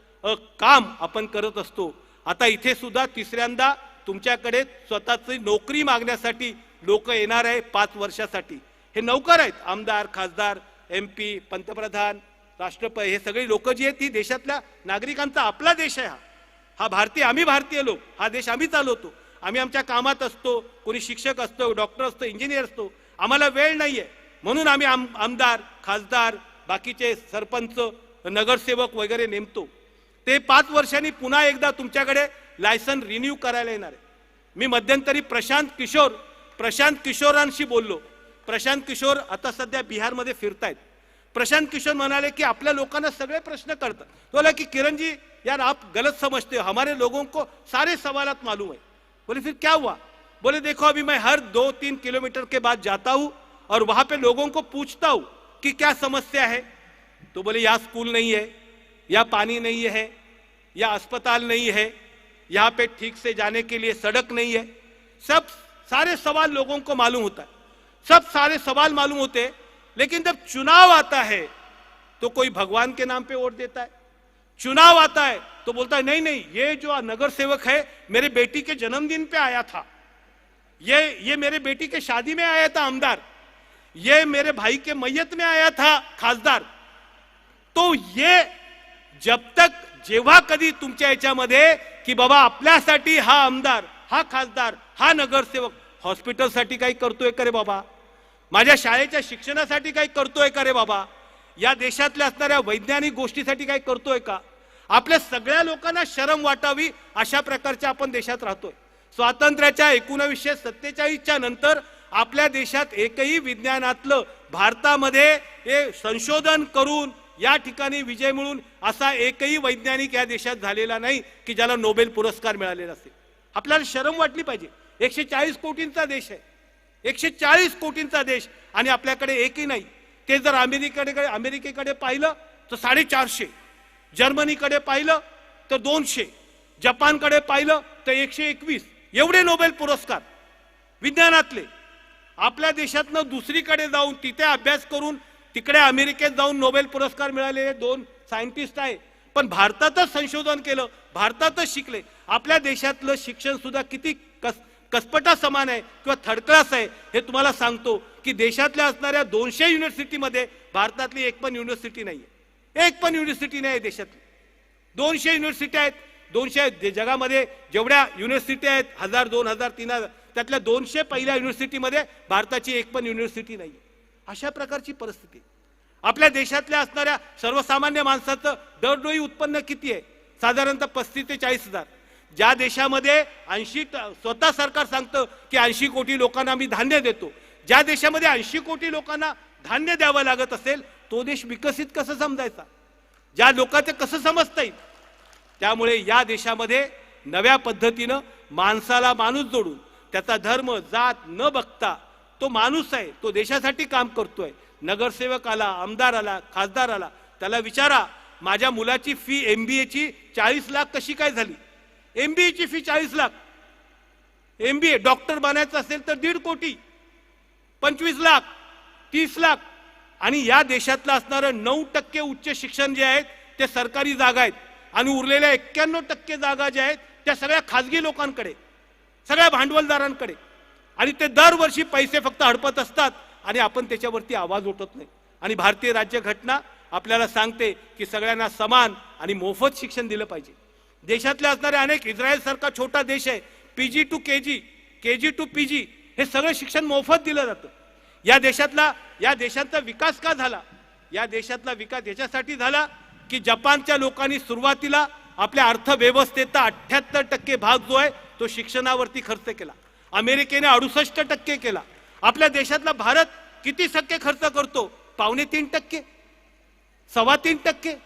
काम आपण करत असतो. आता इथे सुद्धा तिसऱ्यांदा तुमच्याकडे स्वतःची नोकरी मागण्यासाठी लोक येणार आहे 5 वर्षासाठी. हे नौकर आहेत, आमदार, खासदार, MP, पंतप्रधान, राष्ट्रपती, हे सगळे लोक जी आहेत ती देशातल्या नागरिकांचा आपला देश आहे. हा भारतीय, आम्ही भारतीय लोक, हा देश आम्ही चालवतो. आम्ही आमच्या कामात असतो, कोणी शिक्षक असतो, डॉक्टर असतो, इंजिनियर असतो. आम्हाला वेळ नाहीये म्हणून आम्ही आमदार, खासदार, बाकीचे सरपंच, नगरसेवक वगैरे नेमतो. ते 5 वर्षांनी पुन्हा एकदा तुमच्याकडे लायसन रिन्यू करायला येणार आहे. मी मध्यंतरी प्रशांत किशोरांशी बोललो. प्रशांत किशोर आता सध्या बिहारमध्ये फिरतायत. प्रशांत किशोर म्हणाले की आपल्या लोकांना सगळे प्रश्न करतात. तो बोला की किरण जी यार आप गलत समझते हो, हमारे लोगों को सारे सवालात मालूम है. बोले फिर क्या हुआ? बोले देखो अभी मैं हर 2-3 किलोमीटर के बाद जाता हूँ और वहां पे लोगों को पूछता हूँ कि क्या समस्या है. तो बोले यहाँ स्कूल नहीं है, या पानी नहीं है, या अस्पताल नहीं है, यहाँ पे ठीक से जाने के लिए सड़क नहीं है. सब सारे सवाल लोगों को मालूम होता है, सब सारे सवाल मालूम होते हैं. लेकिन जब चुनाव आता है तो कोई भगवान के नाम पे वोट देता है. चुनाव आता है तो बोलता है नहीं, ये जो नगर सेवक है मेरे बेटी के जन्मदिन पे आया था, ये मेरे बेटी के शादी में आया था आमदार, ये मेरे भाई के मैयत में आया था खासदार. तो ये जब तक जेव्हा कधी तुमच्या याच्यामध्ये की बाबा आपल्यासाठी हा आमदार, हा खासदार, हा नगरसेवक हॉस्पिटलसाठी काही करतोय का रे बाबा, माझ्या शाळेच्या शिक्षणासाठी काही करतोय का रे बाबा, या देशातल्या असणाऱ्या वैज्ञानिक गोष्टीसाठी काही करतोय का, आपल्या सगळ्या लोकांना शरम वाटावी अशा प्रकारच्या आपण देशात राहतोय. स्वातंत्र्याच्या 1947च्या नंतर आपल्या देशात एकही विज्ञानातलं भारतामध्ये हे संशोधन करून या ठिकाणी विजय मिळून असा एकही वैज्ञानिक या देशात झालेला नाही की ज्याला नोबेल पुरस्कार मिळालेला असेल. आपल्याला शरम वाटली पाहिजे. 140 कोटींचा देश आहे, 140 कोटींचा देश, आणि आपल्याकडे एकही नाही. ते जर अमेरिकेकडे पाहिलं तर 450, जर्मनीकडे पाहिलं तर 200, जपानकडे पाहिलं तर 121, एवढे नोबेल पुरस्कार विज्ञानातले. आपल्या देशातनं दुसरीकडे जाऊन तिथे अभ्यास करून तिकडे अमेरिकेत जाऊन नोबेल पुरस्कार मिळालेले 2 सायंटिस्ट आहे. पण भारतातच संशोधन केलं, भारतातच शिकले. आपल्या देशातलं शिक्षण सुद्धा किती कसपटा समान आहे किंवा थर्ड क्लास आहे हे तुम्हाला सांगतो की देशातल्या असणाऱ्या 200 युनिव्हर्सिटीमध्ये भारतातली एक पण युनिव्हर्सिटी नाहीये, एक पण युनिव्हर्सिटी नाही देशातली. 200 युनिव्हर्सिटी आहेत. 200 जगामध्ये जेवढ्या युनिव्हर्सिटी आहेत 1000, 2000, 3000, त्यातल्या 200 पहिल्या युनिव्हर्सिटीमध्ये भारताची एक पण युनिव्हर्सिटी नाहीये. अशा प्रकारची परिस्थिती. आपल्या देशातल्या असणाऱ्या सर्वसामान्य माणसाचं दरडोई उत्पन्न किती आहे? साधारणतः 35 ते 40 हजार. ज्या देशामध्ये 80, स्वतः सरकार सांगतं की 80 कोटी लोकांना आम्ही धान्य देतो, ज्या देशामध्ये 80 कोटी लोकांना धान्य द्यावं लागत असेल तो देश विकसित कसं समजायचा? ज्या लोकांचं कसं समजता येईल? त्यामुळे या देशामध्ये नव्या पद्धतीनं माणसाला माणूस जोडून त्याचा धर्म जात न बघता तो माणूस आहे, तो देशासाठी काम करतोय. नगरसेवक आला, आमदार आला, खासदार आला, त्याला विचारा माझ्या मुलाची फी MBAची 40 लाख कशी काय झाली? MBAची फी 40 लाख. MBA डॉक्टर बनायचं असेल तर 1.5 कोटी, 25 लाख, 30 लाख. आणि या देशातलं असणारं 9% उच्च शिक्षण जे आहेत ते सरकारी जागा आहेत आणि उरलेल्या 91% जागा ज्या आहेत त्या सगळ्या खाजगी लोकांकडे, सगळ्या भांडवलदारांकडे. आणि ते दरवर्षी पैसे फक्त हडपत असतात आणि आपण त्याच्यावरती आवाज उठत नाही. आणि भारतीय राज्यघटना आपल्याला सांगते की सगळ्यांना समान आणि मोफत शिक्षण दिलं पाहिजे. देशातले असणारे अनेक, इस्रायल सारखा छोटा देश आहे, PG to KG, KG to PG हे सगळं शिक्षण मोफत दिलं जातं. या देशाचा विकास का झाला? या देशातला विकास याच्यासाठी झाला की जपानच्या लोकांनी सुरुवातीला आपल्या अर्थव्यवस्थेचा 78% भाग जो आहे तो शिक्षणावरती खर्च केला. अमेरिकेने 68% केला. आपल्या देशातला भारत किती टक्के खर्च करतो? 2.25%, 3.25%,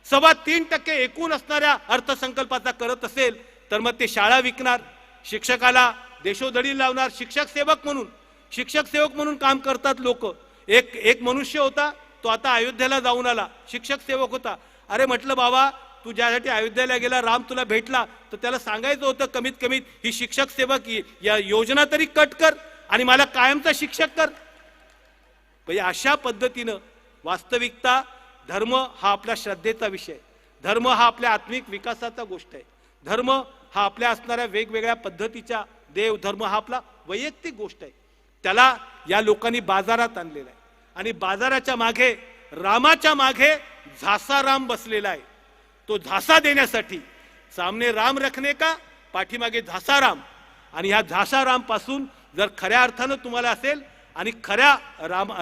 3.25% एकूण असणाऱ्या अर्थसंकल्पाचा करत असेल तर मग ते शाळा विकणार, शिक्षकाला देशोधडी लावणार. शिक्षक सेवक म्हणून काम करतात लोक. एक मनुष्य होता, तो आता अयोध्येला जाऊन आला, शिक्षक सेवक होता. अरे म्हटलं बाबा, तू ज्यासाठी अयोध्येला गेला, राम तुला भेटला, तर त्याला सांगायचं होतं कमीत कमी ही शिक्षक सेवक या योजना तरी कट कर आणि मला कायमचा शिक्षक कर. म्हणजे अशा पद्धतीनं वास्तविकता धर्म हा आपल्या श्रद्धेचा विषय, धर्म हा आपल्या आत्मिक विकासाचा गोष्ट आहे, धर्म हा आपल्या असणाऱ्या वेगवेगळ्या पद्धतीच्या देव धर्म हा आपला वैयक्तिक गोष्ट आहे. त्याला या लोकांनी बाजारात आणलेला आहे आणि बाजाराच्या मागे, रामाच्या मागे झासा राम बसलेला आहे. तो झासा देण्यासाठी सामने राम रखने का, पाठीमागे झासा राम. आणि ह्या झासा राम पासून जर खऱ्या अर्थानं तुम्हाला असेल आणि खऱ्या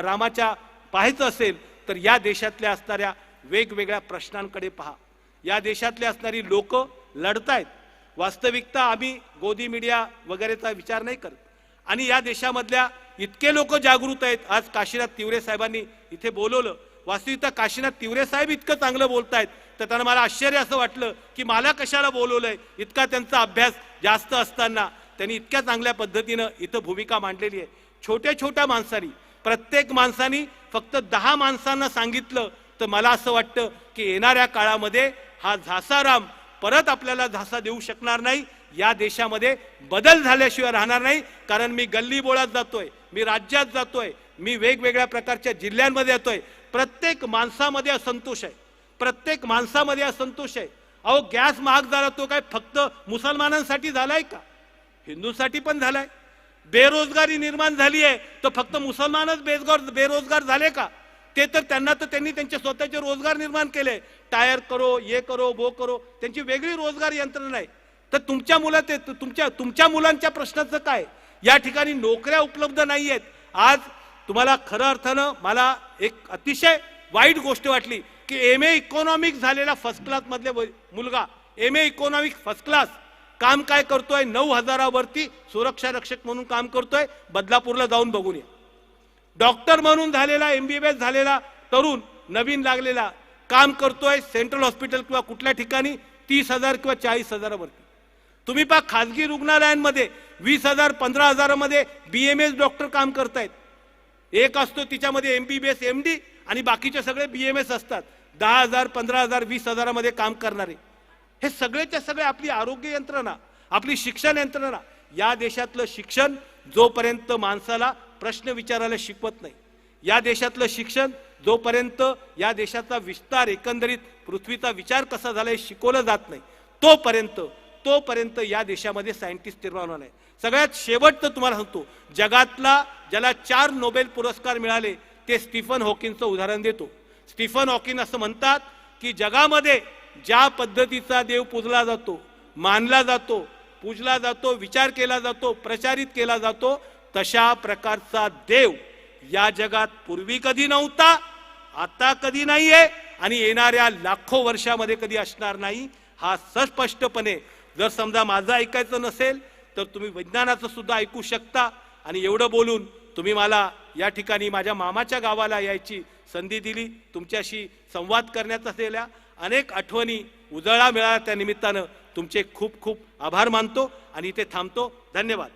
रामाच्या पाहायचं असेल तर या देशातल्या असणाऱ्या वेगवेगळ्या प्रश्नांकडे पहा. या देशातले असणारी लोक लढतायत. वास्तविकता आम्ही गोदी मीडिया वगैरेचा विचार नाही करत. आणि या देशामधल्या इतके लोक जागृत आहेत. आज काशीनाथ तिवरे साहेबांनी इथे बोलवलं. वास्तविकता काशीनाथ तिवरे साहेब इतकं चांगलं बोलतायत तर त्यांना मला आश्चर्य असं वाटलं की मला कशाला बोलवलंय. इतका त्यांचा अभ्यास जास्त असताना त्यांनी इतक्या चांगल्या पद्धतीनं इथं भूमिका मांडलेली आहे. छोट्या माणसांनी, प्रत्येक माणसानी फक्त 10 माणसांना सांगितलं तर मला असं वाटतं की येणाऱ्या काळामध्ये हा झासाराम परत आपल्याला झासा देऊ शकणार नाही. या देशामध्ये बदल झाल्याशिवाय राहणार नाही. कारण मी गल्ली बोळात जातोय, मी राज्यात जातोय, मी वेगवेगळ्या प्रकारच्या जिल्ह्यांमध्ये येतोय. प्रत्येक माणसामध्ये असंतोष आहे, प्रत्येक माणसामध्ये असंतोष आहे. अहो, गॅस महाग झाला तो काय फक्त मुसलमानांसाठी झालाय का? हिंदूंसाठी पण झालाय. बेरोजगारी निर्माण झाली आहे तर फक्त मुसलमानच बेरोजगार झाले का? ते तर त्यांनी त्यांचे स्वतःचे रोजगार निर्माण केले. टायर करो, ये करो, वो करो, त्यांची वेगळी रोजगार यंत्रणा आहे. तर तुमच्या मुलांच्या प्रश्नाचं काय? या ठिकाणी नोकऱ्या उपलब्ध नाही आहेत. आज तुम्हाला खरं अर्थानं मला एक अतिशय वाईट गोष्ट वाटली की MA इकॉनॉमिक्स झालेला फर्स्ट क्लास मधले मुलगा, MA इकॉनॉमिक्स फर्स्ट क्लास काम काय करतोय? 9,000 वरती सुरक्षा रक्षक म्हणून काम करतोय. बदलापूरला जाऊन बघून या. डॉक्टर म्हणून झालेला, MBBS झालेला तरुण नवीन लागलेला काम करतोय सेंट्रल हॉस्पिटल किंवा कुठल्या ठिकाणी 30,000 किंवा 40,000 वरती. तुम्ही पहा खाजगी रुग्णालयांमध्ये 20,000 15,000 मध्ये BMS डॉक्टर काम करतायत. एक असतो तिच्यामध्ये MBBS MD आणि बाकीचे सगळे BMS असतात. 10,000 15,000 20,000 मध्ये काम करणारे. हे सगळेच्या सगळे आपली आरोग्य यंत्रणा, आपली शिक्षण यंत्रणा. या देशातलं शिक्षण जोपर्यंत माणसाला प्रश्न विचारायला शिकवत नाही, या देशातलं शिक्षण जोपर्यंत या देशाचा विस्तार, एकंदरीत पृथ्वीचा विचार कसा झाला हे शिकवलं जात नाही, तोपर्यंत या देशामध्ये सायंटिस्ट निर्माण होणार नाही. सगळ्यात शेवटचं तुम्हाला सांगतो, जगातला ज्याला 4 नोबेल पुरस्कार मिळाले ते स्टीफन हॉकिंगचं उदाहरण देतो. स्टीफन हॉकिंग असं म्हणतात की जगामध्ये ज्या पद्धतीचा देव पूजला जातो, मानला जातो, पूजला जातो, विचार केला जातो, प्रचारित केला जातो, तशा प्रकारचा देव या जगात पूर्वी कधी नव्हता, आता कधी नाहीये आणि येणाऱ्या लाखो वर्षामध्ये कधी असणार नाही. हा स्पष्टपणे, जर समजा माझं ऐकायचं नसेल तर तुम्ही विज्ञानाचं सुद्धा ऐकू शकता. आणि एवढं बोलून तुम्ही मला या ठिकाणी माझ्या मामाच्या गावाला यायची संधी दिली. तुमच्याशी संवाद करण्याचा असलेल्या अनेक आठवणी उजळा मिळाल्या त्या निमित्तानं तुमचे खूप खूप आभार मानतो आणि इथे थांबतो. धन्यवाद.